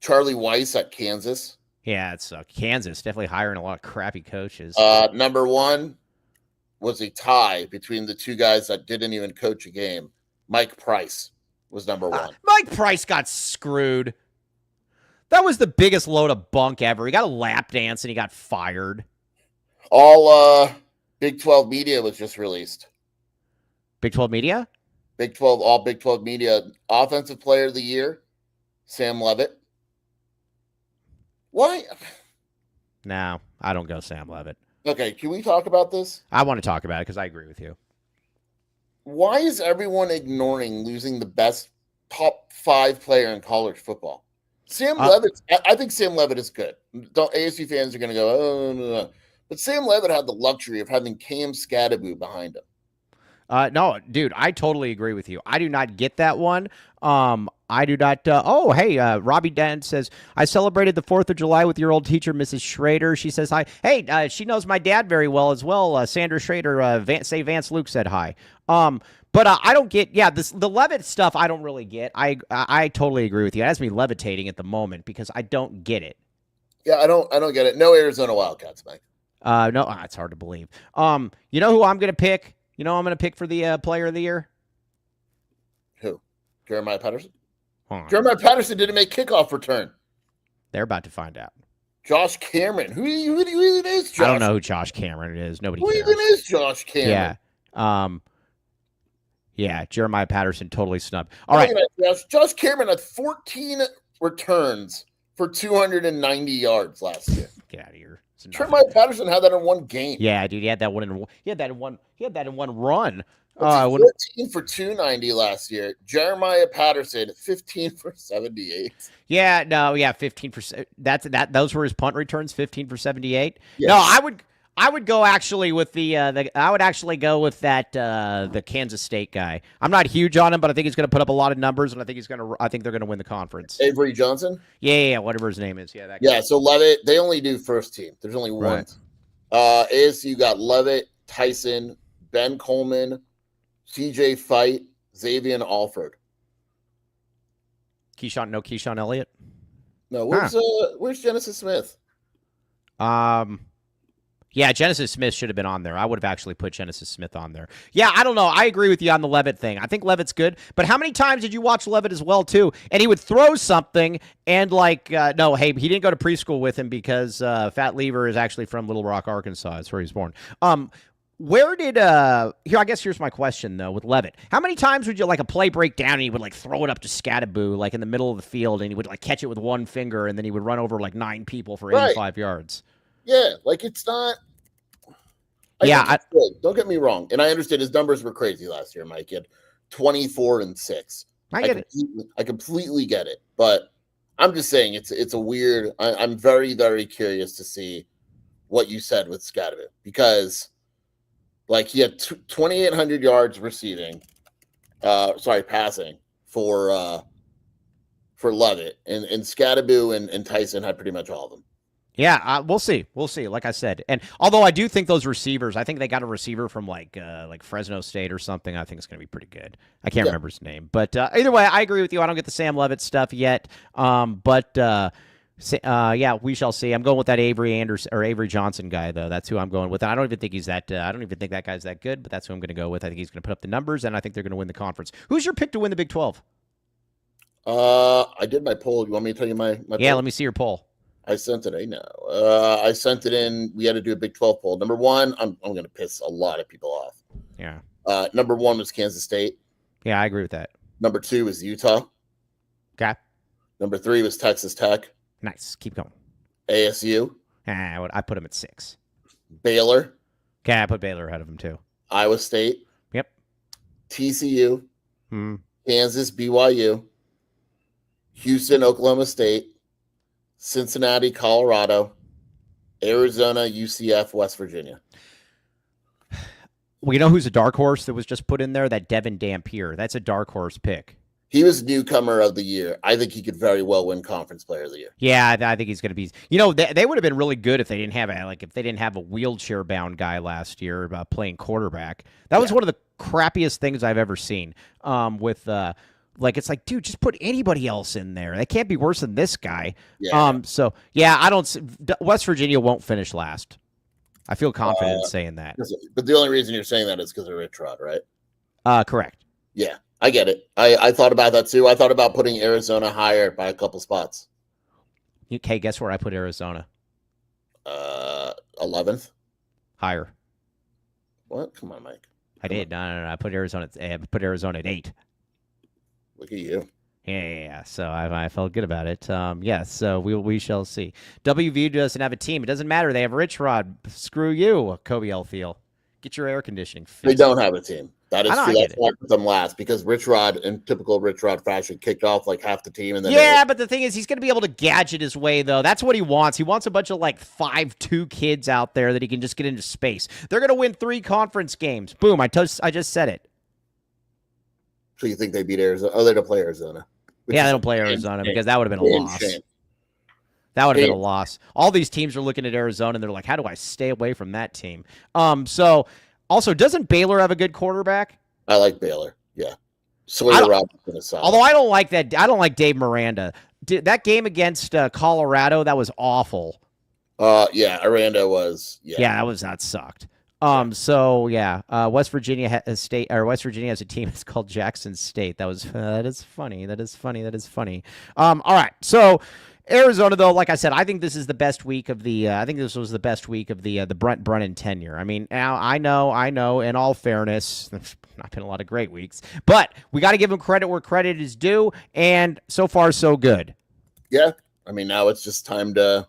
Charlie Weiss at Kansas. Yeah, it sucks. Kansas definitely hiring a lot of crappy coaches. Number one was a tie between the two guys that didn't even coach a game. Mike Price was number one. Mike Price got screwed. That was the biggest load of bunk ever. He got a lap dance and he got fired. All Big 12 media was just released. Big 12 media? All Big 12 media. Offensive player of the year, Sam Levitt. Why? No, I don't go Sam Levitt. Okay, can we talk about this? I want to talk about it because I agree with you. Why is everyone ignoring losing the best top 5 player in college football? Sam Levitt, I think Sam Levitt is good. ASU fans are going to go, oh, no. But Sam Levitt had the luxury of having Cam Scadaboo behind him. No, dude, I totally agree with you. I do not get that one. I do not. Robbie Dent says, I celebrated the 4th of July with your old teacher, Mrs. Schrader. She says hi. Hey, she knows my dad very well as well. Sandra Schrader, Vance Luke said hi. But I don't get, the Levitt stuff I don't really get. I totally agree with you. It has me levitating at the moment because I don't get it. Yeah, I don't get it. No Arizona Wildcats, Mike. No, it's hard to believe. You know who I'm going to pick? You know who I'm going to pick for the player of the year? Who? Jeremiah Patterson? Jeremiah Patterson didn't make kickoff return. They're about to find out. Josh Cameron. Who even is Josh? I don't know who Josh Cameron is. Nobody cares. Who even is Josh Cameron? Yeah. Jeremiah Patterson totally snubbed. All right. Josh Cameron had 14 returns for 290 yards last year. Get out of here. Jeremiah Patterson had that in one game. Yeah, dude, he had that one in one run. 14 for 290 last year. Jeremiah Patterson, 15 for 78. Yeah, 15%. Those were his punt returns, 15 for 78. Yes. No, I would go actually with the Kansas State guy. I'm not huge on him, but I think he's going to put up a lot of numbers, and I think they're going to win the conference. Avery Johnson? Yeah, whatever his name is. Yeah, that guy. Yeah, so Levitt, they only do first team. There's only one. Right. ASU got Levitt, Tyson, Ben Coleman, CJ Fight, Xavier Alford. Keyshawn Elliott? No, where's Genesis Smith? Yeah, Genesis Smith should have been on there. I would have actually put Genesis Smith on there. Yeah, I don't know. I agree with you on the Levitt thing. I think Levitt's good, but how many times did you watch Levitt as well, too? And he would throw something and he didn't go to preschool with him because Fat Lever is actually from Little Rock, Arkansas. That's where he was born. Here's my question, though, with Levitt. How many times would you, a play break down and he would, throw it up to Scadaboo, in the middle of the field, and he would, catch it with one finger, and then he would run over, 9 people for 85 yards? Yeah, it's not. Don't get me wrong, and I understand his numbers were crazy last year, Mike. He had 24 and 6. I get it. I completely get it, but I'm just saying it's a weird. I'm very, very curious to see what you said with Scadaboo because, he had 2,800 yards receiving, passing for Levitt, and Scadaboo and Tyson had pretty much all of them. Yeah, we'll see. We'll see. Like I said, and although I do think those receivers, I think they got a receiver from like Fresno State or something. I think it's going to be pretty good. I can't remember his name, but either way, I agree with you. I don't get the Sam Levitt stuff yet, but we shall see. I'm going with that Avery Johnson guy though. That's who I'm going with. And I don't even think he's that. I don't even think that guy's that good, but that's who I'm going to go with. I think he's going to put up the numbers, and I think they're going to win the conference. Who's your pick to win the Big 12? I did my poll. You want me to tell you my poll? Yeah, let me see your poll. I sent it. I know. I sent it in. We had to do a Big 12 poll. Number one, I'm going to piss a lot of people off. Yeah. Number one was Kansas State. Yeah, I agree with that. Number 2 was Utah. Okay. Number 3 was Texas Tech. Nice. Keep going. ASU. I put him at 6. Baylor. Okay, I put Baylor ahead of him too. Iowa State. Yep. TCU. Kansas, BYU. Houston, Oklahoma State. Cincinnati, Colorado, Arizona, UCF, West Virginia. Well, you know who's a dark horse that was just put in there? That Devin Dampier. That's a dark horse pick. He was newcomer of the year. I think he could very well win Conference Player of the Year. Yeah, I think he's going to be. You know, they would have been really good if they didn't have a wheelchair bound guy last year playing quarterback. That was one of the crappiest things I've ever seen. It's like, dude, just put anybody else in there. They can't be worse than this guy. Yeah. West Virginia won't finish last. I feel confident in saying that. But the only reason you're saying that is because of Rich Rod, right? Correct. Yeah, I get it. I thought about that too. I thought about putting Arizona higher by a couple spots. Okay, guess where I put Arizona? 11th. Higher. What? Come on, Mike. I did. No. I put Arizona. I put Arizona at 8. Look at you. Yeah. So I felt good about it. Yeah. So we shall see. WVU doesn't have a team. It doesn't matter. They have Rich Rod. Screw you, Kobe Elfield. Get your air conditioning fixed. They don't have a team. That is I know, true. I get That's why I put them last, because Rich Rod, in typical Rich Rod fashion, kicked off like half the team, and then Yeah, but the thing is, he's going to be able to gadget his way, though. That's what he wants. He wants a bunch of like 5'2" kids out there that he can just get into space. They're going to win 3 conference games. Boom! I just said it. So you think they beat Arizona? Oh, they don't play Arizona. Yeah, they don't play Arizona because that would have been a loss. Shame. That would have been a loss. All these teams are looking at Arizona and they're like, "How do I stay away from that team?" So also, doesn't Baylor have a good quarterback? I like Baylor. Yeah, Sawyer Robinson is solid. Although I don't like that. I don't like Dave Miranda. That game against Colorado, that was awful. Yeah, Aranda was. Yeah, that sucked. So yeah, West Virginia has a team. It's called Jackson State. That is funny. That is funny. All right. So Arizona, though, like I said, I think this is the best week of the. I think this was the best week of the Brent Brennan tenure. I mean, now I know. In all fairness, there's not been a lot of great weeks, but we got to give him credit where credit is due, and so far so good. Yeah, I mean, now it's just time to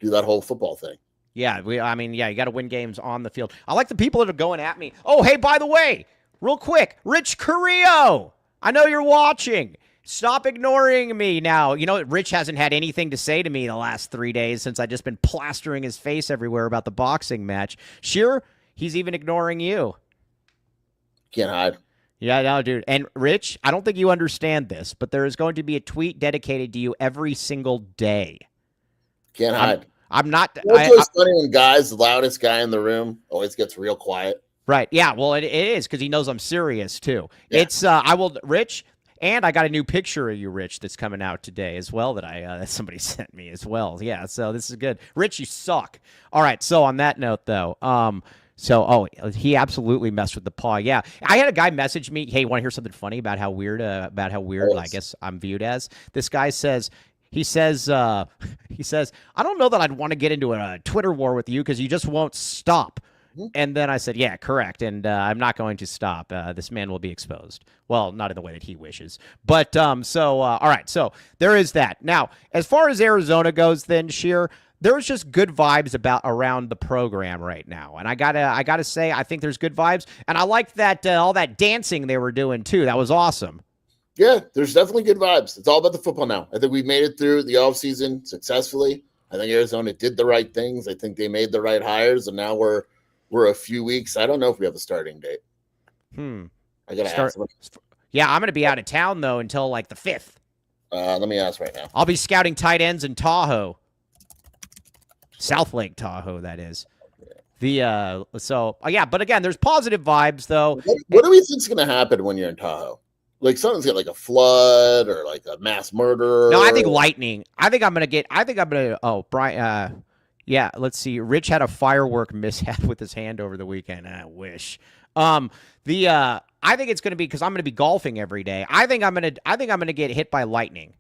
do that whole football thing. Yeah, you got to win games on the field. I like the people that are going at me. Oh, hey, by the way, real quick, Rich Carrillo, I know you're watching. Stop ignoring me now. You know, Rich hasn't had anything to say to me the last 3 days since I've just been plastering his face everywhere about the boxing match. Sure, he's even ignoring you. Can't hide. Yeah, no, dude. And Rich, I don't think you understand this, but there is going to be a tweet dedicated to you every single day. Can't hide. I'm not. It's funny when the loudest guy in the room, always gets real quiet. Right. Yeah. Well, it is because he knows I'm serious too. Yeah. It's Rich, and I got a new picture of you, Rich, that's coming out today as well that somebody sent me as well. Yeah. So this is good. Rich, you suck. All right. So on that note, though, he absolutely messed with the paw. Yeah. I had a guy message me, hey, want to hear something funny about how weird I guess I'm viewed as? This guy says. He says, I don't know that I'd want to get into a Twitter war with you because you just won't stop. And then I said, yeah, correct. And I'm not going to stop. This man will be exposed. Well, not in the way that he wishes. But all right. So there is that. Now, as far as Arizona goes, then, Sheer, there's just good vibes around the program right now. And I gotta say, I think there's good vibes. And I like that all that dancing they were doing, too. That was awesome. Yeah, there's definitely good vibes. It's all about the football now. I think we've made it through the offseason successfully. I think Arizona did the right things. I think they made the right hires, and now we're a few weeks. I don't know if we have a starting date. I gotta ask. Yeah, I'm gonna be out of town though until like the 5th. Let me ask right now. I'll be scouting tight ends in Tahoe, South Lake Tahoe. That is. But again, there's positive vibes though. What do we think's gonna happen when you're in Tahoe? Like something's got like a flood or like a mass murder. No, I think lightning. Brian. Yeah, let's see. Rich had a firework mishap with his hand over the weekend. I wish. I think it's gonna be because I'm gonna be golfing every day. I think I'm gonna get hit by lightning.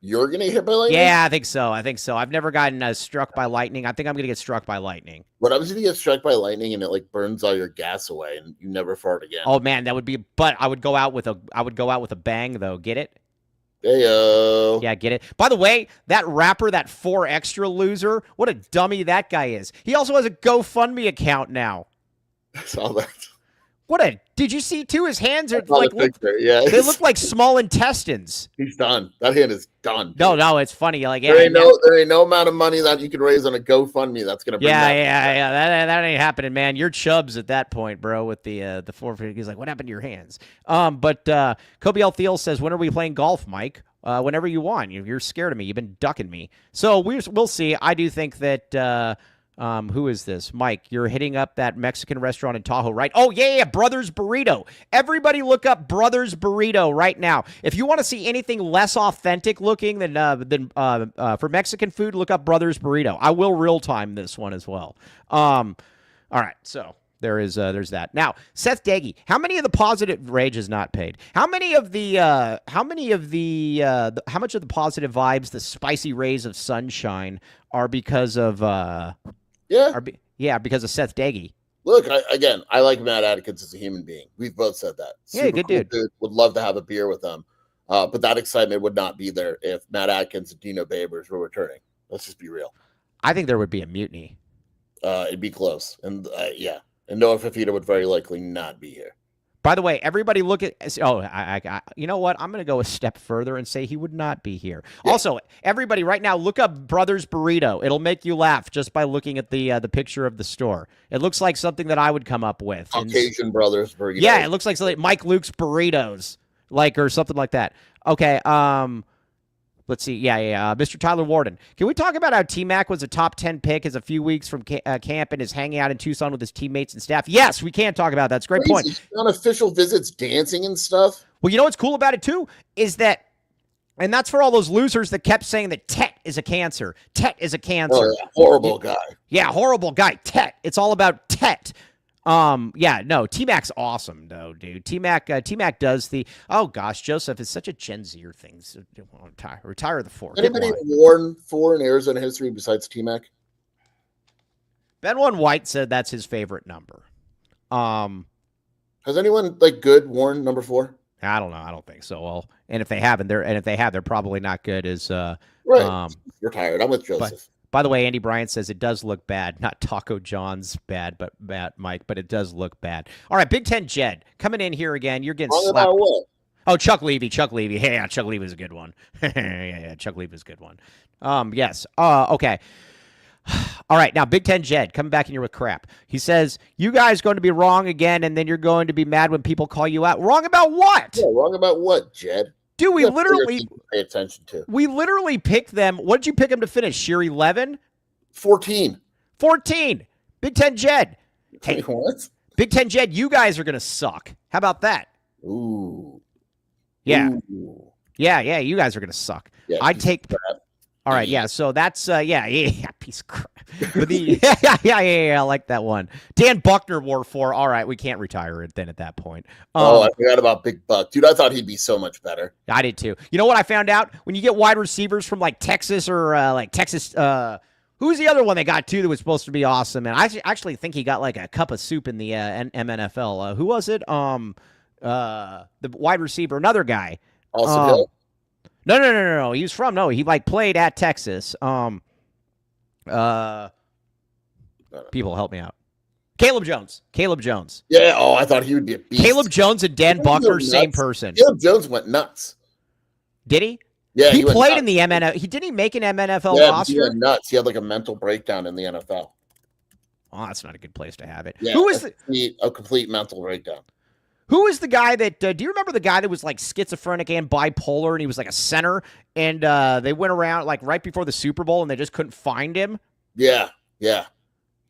You're gonna get hit by lightning? Yeah, I think so. I've never gotten struck by lightning. I think I'm gonna get struck by lightning. What happens if you get struck by lightning and it like burns all your gas away and you never fart again? Oh man, that would be. But I would go out with a bang though. Get it? Heyo. Yeah, get it. By the way, that rapper, that 4 Extra loser, what a dummy that guy is. He also has a GoFundMe account now. I saw that. Did you see too? His hands are like, they look like small intestines. He's done. That hand is done. Dude. No, it's funny. Like, there ain't no amount of money that you can raise on a GoFundMe that's gonna bring that ain't happening, man. You're Chubbs at that point, bro, with the 4. He's like, what happened to your hands? But Kobe L. Thiel says, when are we playing golf, Mike? Whenever you want. You're scared of me. You've been ducking me. So we'll see. I do think that who is this? Mike, you're hitting up that Mexican restaurant in Tahoe, right? Oh, yeah, Brothers Burrito. Everybody look up Brothers Burrito right now. If you want to see anything less authentic looking than for Mexican food, look up Brothers Burrito. I will real time this one as well. All right, so There's that. Now, Seth Daggy, how many of the positive rage is not paid? How much of the positive vibes, the spicy rays of sunshine are because of because of Seth Daggy? Look, I like Matt Atkins as a human being. We've both said that. Yeah, good cool dude. Would love to have a beer with them. But that excitement would not be there if Matt Atkins and Dino Babers were returning. Let's just be real. I think there would be a mutiny. It'd be close. And and Noah Fifita would very likely not be here. By the way, everybody look at you know what? I'm going to go a step further and say he would not be here. Yeah. Also, everybody right now, look up Brothers Burrito. It'll make you laugh just by looking at the picture of the store. It looks like something that I would come up with. Caucasian Brothers Burrito. Yeah, it looks like something Mike Luke's Burritos, or something like that. Okay, let's see. Yeah. Mr. Tyler Warden. Can we talk about how T-Mac was a top 10 pick as a few weeks from camp and is hanging out in Tucson with his teammates and staff? Yes, we can talk about that. That's a great point. He's on official visits dancing and stuff. Well, you know what's cool about it, too, is that, and that's for all those losers that kept saying that Tet is a cancer. Tet is a cancer. Oh, yeah. Horrible guy. Yeah, horrible guy. Tet. It's all about Tet. T-Mac's awesome though, dude. T-Mac does the Joseph is such a Gen Zer thing. So retire the 4. Anybody worn 4 in Arizona history besides T-Mac? Ben One White said that's his favorite number. Has anyone good worn number 4? I don't know. I don't think so. Well, and if they haven't, they're probably not good as right. You're tired. I'm with Joseph. By the way, Andy Bryant says it does look bad. Not Taco John's bad, but Mike, but it does look bad. All right, Big Ten Jed coming in here again. You're getting slapped. About what? Oh, Chuck Levy. Hey, yeah, Chuck Levy is a good one. yeah, Chuck Levy is a good one. Yes. Okay. All right, now Big Ten Jed coming back in here with crap. He says, you guys going to be wrong again, and then you're going to be mad when people call you out. Wrong about what? Yeah, wrong about what, Jed? Dude, we literally pay attention to. We literally picked them. What did you pick them to finish? Year 11? 14. 14. Big Ten Jed. Hey, what? Big Ten Jed, you guys are going to suck. How about that? Ooh. Yeah. Ooh. Yeah, you guys are going to suck. Yeah, I'd take that. All right, yeah. So that's piece of crap. But I like that one. Dan Buckner wore 4. All right, we can't retire it then at that point. I forgot about Big Buck, dude. I thought he'd be so much better. I did too. You know what I found out? When you get wide receivers from Texas or Texas, who's the other one they got too that was supposed to be awesome? And I actually think he got a cup of soup in the MNFL. Who was it? The wide receiver, another guy. Austin Hill. No. He was from he played at Texas. People help me out. Caleb Jones. Yeah. Oh, I thought he would be a beast. Caleb Jones and Dan Buckner, same person. Caleb Jones went nuts. Did he? Yeah, he played in the MNFL. Didn't he make an MNFL roster? He went nuts. He had a mental breakdown in the NFL. Oh, that's not a good place to have it. Yeah, Who is a complete mental breakdown? Who is the guy that? Do you remember the guy that was schizophrenic and bipolar, and he was a center, and they went around right before the Super Bowl, and they just couldn't find him? Yeah.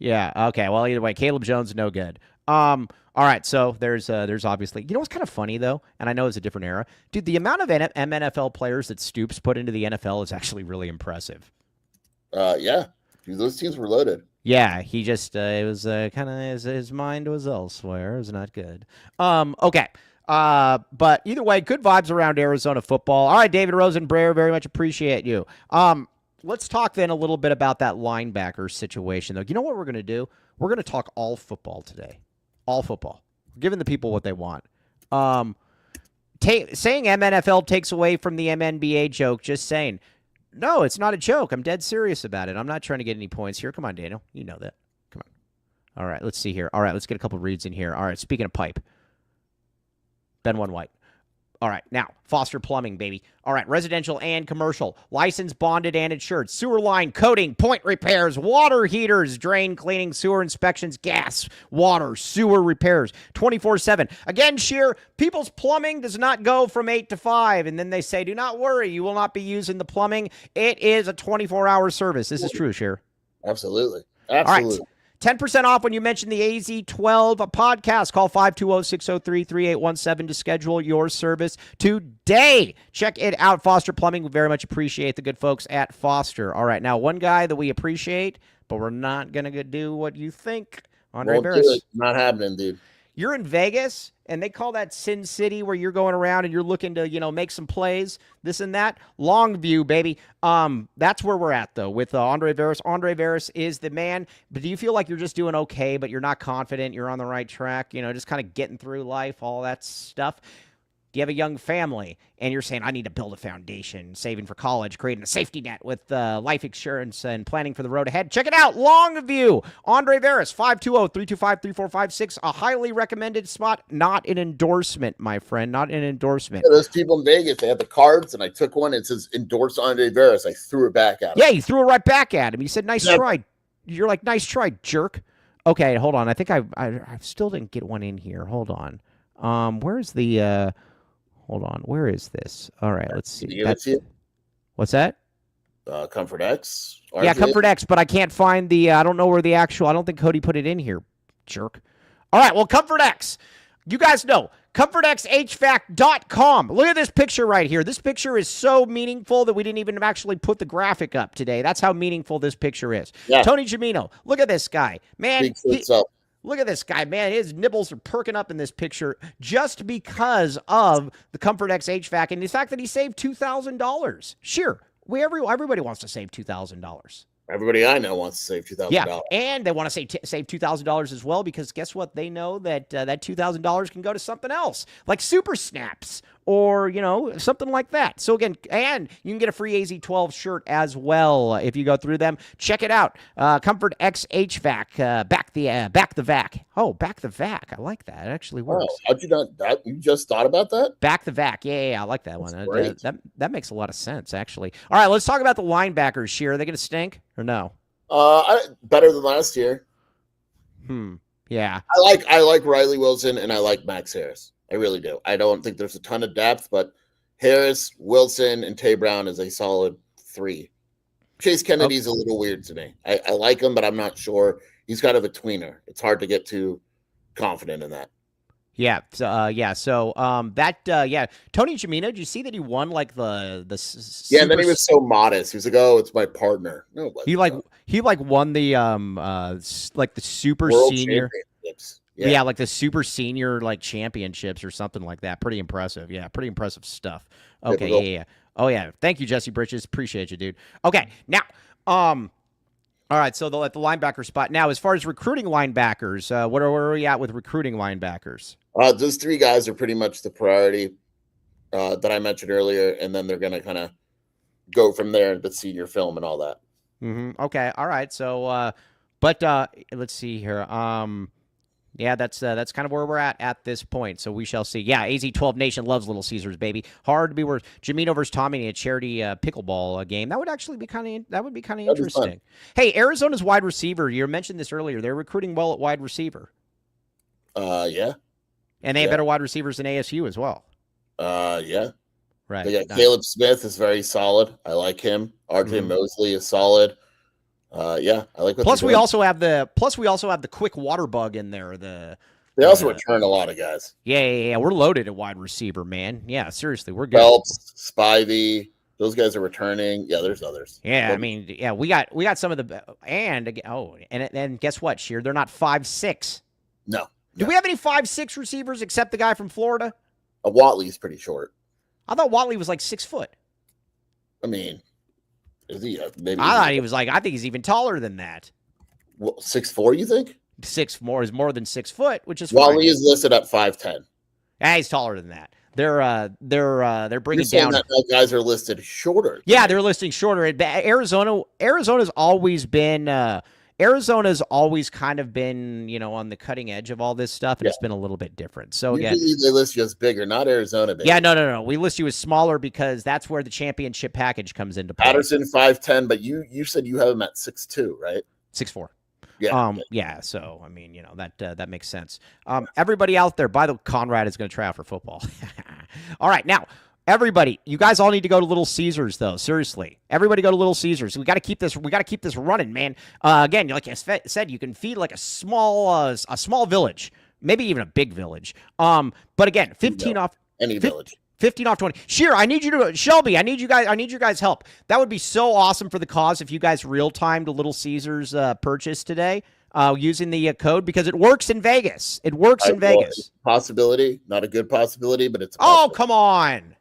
Okay. Well, either way, Caleb Jones, no good. All right. So there's obviously, what's kind of funny though, and I know it's a different era, dude. The amount of MNFL players that Stoops put into the NFL is actually really impressive. Yeah, those teams were loaded. Yeah, he just it was kind of his mind was elsewhere. It was not good. Okay. But either way, good vibes around Arizona football. All right, David Rosenbreyer, very much appreciate you. Let's talk then a little bit about that linebacker situation, though. You know what we're going to do? We're going to talk all football today. All football. We're giving the people what they want. Saying MNFL takes away from the MNBA joke, just saying. No, it's not a joke. I'm dead serious about it. I'm not trying to get any points here. Come on, Daniel. You know that. Come on. All right, let's see here. All right, let's get a couple reads in here. All right, speaking of pipe. Ben One White. All right, now, Foster Plumbing, baby. All right, residential and commercial. Licensed, bonded, and insured. Sewer line, coating, point repairs, water heaters, drain cleaning, sewer inspections, gas, water, sewer repairs, 24/7. Again, Sheer, people's plumbing does not go from 8 to 5, and then they say, do not worry, you will not be using the plumbing. It is a 24-hour service. This is true, Sheer. Absolutely. All right. 10% off when you mention the AZ12 podcast. Call 520-603-3817 to schedule your service today. Check it out, Foster Plumbing. We very much appreciate the good folks at Foster. All right, now one guy that we appreciate, but we're not going to do what you think. Andre Won't do Barris. it. Not happening, dude. You're in Vegas, and they call that Sin City, where you're going around and you're looking to, make some plays, this and that. Longview, baby. That's where we're at, though, with Andre Barris. Andre Barris is the man. But do you feel like you're just doing okay, but you're not confident you're on the right track, just kind of getting through life, all that stuff? Do you have a young family and you're saying, I need to build a foundation, saving for college, creating a safety net with life insurance and planning for the road ahead? Check it out. Longview. Andre Veras, 520-325-3456. A highly recommended spot. Not an endorsement, my friend. Not an endorsement. Yeah, those people in Vegas, they had the cards, and I took one. It says, endorse Andre Veras. I threw it back at him. Yeah, you threw it right back at him. He said, nice try. You're like, nice try, jerk. Okay, hold on. I think I still didn't get one in here. Hold on. Where's the... Hold on. Where is this? All right, let's see. What's that? Comfort X. RJ? Yeah, Comfort X, but I can't find the, I don't know where the actual, I don't think Cody put it in here, jerk. All right, well, Comfort X. You guys know, ComfortXHVAC.com. Look at this picture right here. This picture is so meaningful that we didn't even actually put the graphic up today. That's how meaningful this picture is. Yeah. Tony Gimino, look at this guy. Man, look at this guy, man. His nibbles are perking up in this picture just because of the Comfort X HVAC and the fact that he saved $2,000. Sure, everybody wants to save $2,000. Everybody I know wants to save $2,000. Yeah, and they want to save $2,000 as well because guess what? They know that that $2,000 can go to something else, like Super Snaps or, something like that. So, again, and you can get a free AZ12 shirt as well if you go through them. Check it out. Comfort X HVAC, back the vac. Oh, back the vac. I like that. It actually works. Oh, how'd you not? You just thought about that? Back the vac. Yeah, I like that one. That makes a lot of sense, actually. All right, let's talk about the linebackers here. Are they going to stink or no? Better than last year. Yeah. I like Riley Wilson and I like Max Harris. I really do. I don't think there's a ton of depth, but Harris, Wilson, and Tay Brown is a solid 3. Chase Kennedy's a little weird to me. I like him, but I'm not sure. He's kind of a tweener. It's hard to get too confident in that. Yeah. So, Tony Gimino, did you see that he won like the yeah, and then he was so modest. He was like, "Oh, it's my partner." No, he won the like the super World senior. Yeah, like the super senior like championships or something like that. Pretty impressive. Yeah, pretty impressive stuff. Okay, yeah. Oh yeah. Thank you, Jesse Bridges. Appreciate you, dude. Okay, now, all right. So at the linebacker spot now, as far as recruiting linebackers, where are we at with recruiting linebackers? Those 3 guys are pretty much the priority that I mentioned earlier, and then they're going to kind of go from there into senior film and all that. Mm-hmm. Okay. All right. So, but let's see here. Yeah, that's kind of where we're at this point. So we shall see. Yeah, AZ12 Nation loves Little Caesars, baby. Hard to be worse. Jamino versus Tommy in a charity pickleball game. That would actually be kind of interesting. Hey, Arizona's wide receiver. You mentioned this earlier. They're recruiting well at wide receiver. Yeah. And they have better wide receivers than ASU as well. Yeah. Right. They got Caleb Smith is very solid. I like him. RJ Mosley is solid. Yeah, I like what plus we also have the quick water bug in there. They also return a lot of guys. Yeah. We're loaded at wide receiver, man. Yeah, seriously, we're good. Phelps, Spivey, those guys are returning. Yeah, there's others. Yeah, we got some of the and guess what, Sheer? They're not 5'6". No. Do we have any 5'6" receivers except the guy from Florida? Watley's pretty short. I thought Watley was like 6 foot. I mean, is he? Maybe I thought he was like. I think he's even taller than that. 6'4", you think? 6 more than 6 foot, which is Wally is listed at 5'10". Yeah, he's taller than that. They're bringing down. That guys are listed shorter. Yeah, they're listing shorter. Arizona's always been. Arizona's always kind of been, on the cutting edge of all this stuff, and it's been a little bit different. So again, they list you as bigger, not Arizona. Baby. Yeah, no. We list you as smaller because that's where the championship package comes into play. Patterson 5'10", but you said you have him at 6'2", right? 6'4". Yeah. Yeah. So I mean, that makes sense. Everybody out there, by the way, Conrad is going to try out for football. All right, now. Everybody, you guys all need to go to Little Caesars, though. Seriously, everybody go to Little Caesars. We got to keep this. We got to keep this running, man. Again, like I said, you can feed like a small village, maybe even a big village. But again, 15 off any village. 15 off 20. Sheer, I need you to Shelby. I need you guys' help. That would be so awesome for the cause if you guys real time to Little Caesars purchase today. using the code because it works in Vegas. It works in Well, Vegas. it's a possibility, not a good possibility, but it's a Oh, possibility. come on.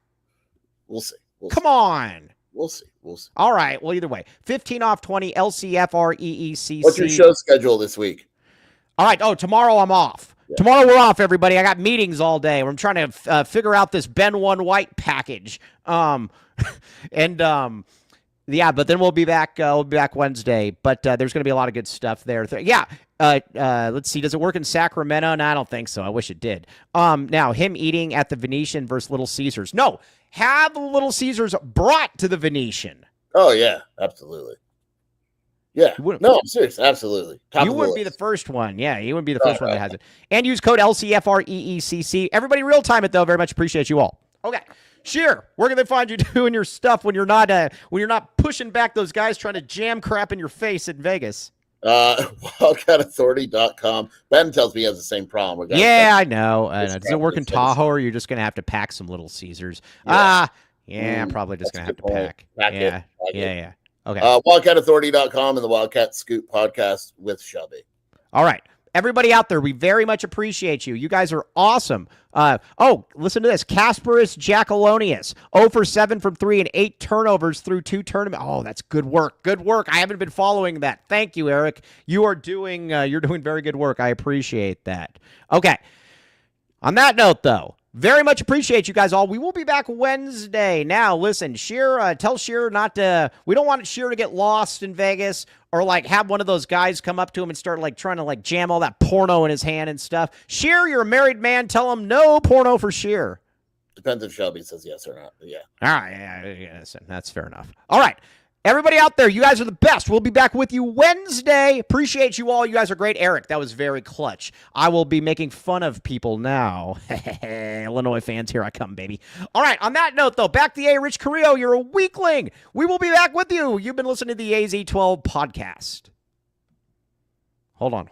We'll see. Come on. We'll see. We'll see. All right. Well, either way, 15 off 20 LCFREECC. What's your show schedule this week? All right. Oh, tomorrow I'm off. Yeah. Tomorrow we're off, everybody. I got meetings all day. I'm trying to figure out this Ben One White package. Yeah, but then we'll be back. We'll be back Wednesday. But there's going to be a lot of good stuff there. Yeah. Let's see. Does it work in Sacramento? No, I don't think so. I wish it did. Now him eating at the Venetian versus Little Caesars. No, have the Little Caesars brought to the Venetian. Oh yeah, absolutely. Yeah. No, I'm serious. Absolutely. You wouldn't be the first one. Yeah, you wouldn't be the first one that has it. And use code LCFREECC. Everybody, real time it though. Very much appreciate you all. Okay. Sheer, where can they find you doing your stuff when you're not pushing back those guys trying to jam crap in your face in Vegas? WildcatAuthority.com. Ben tells me he has the same problem. Yeah, I know. Does it work in Tahoe, or you're just going to have to pack some Little Caesars? Yeah. I'm probably just going to have to pack. Yeah. Okay. WildcatAuthority.com and the Wildcat Scoop podcast with Shelby. All right. Everybody out there, we very much appreciate you. You guys are awesome. Listen to this. Casperus Jackalonius, 0 for 7 from 3 and 8 turnovers through 2 tournaments. Oh, that's good work. Good work. I haven't been following that. Thank you, Eric. You're doing very good work. I appreciate that. Okay. On that note, though, very much appreciate you guys all. We will be back Wednesday. Now, listen, Sheer, tell Sheer not to. We don't want Sheer to get lost in Vegas or like have one of those guys come up to him and start like trying to like jam all that porno in his hand and stuff. Sheer, you're a married man. Tell him no porno for Sheer. Depends if Shelby says yes or not. But yeah. All right. Yeah, that's fair enough. All right. Everybody out there, you guys are the best. We'll be back with you Wednesday. Appreciate you all. You guys are great. Eric, that was very clutch. I will be making fun of people now. Illinois fans, here I come, baby. All right, on that note, though, back to the A. Rich Carrillo. You're a weakling. We will be back with you. You've been listening to the AZ12 podcast. Hold on.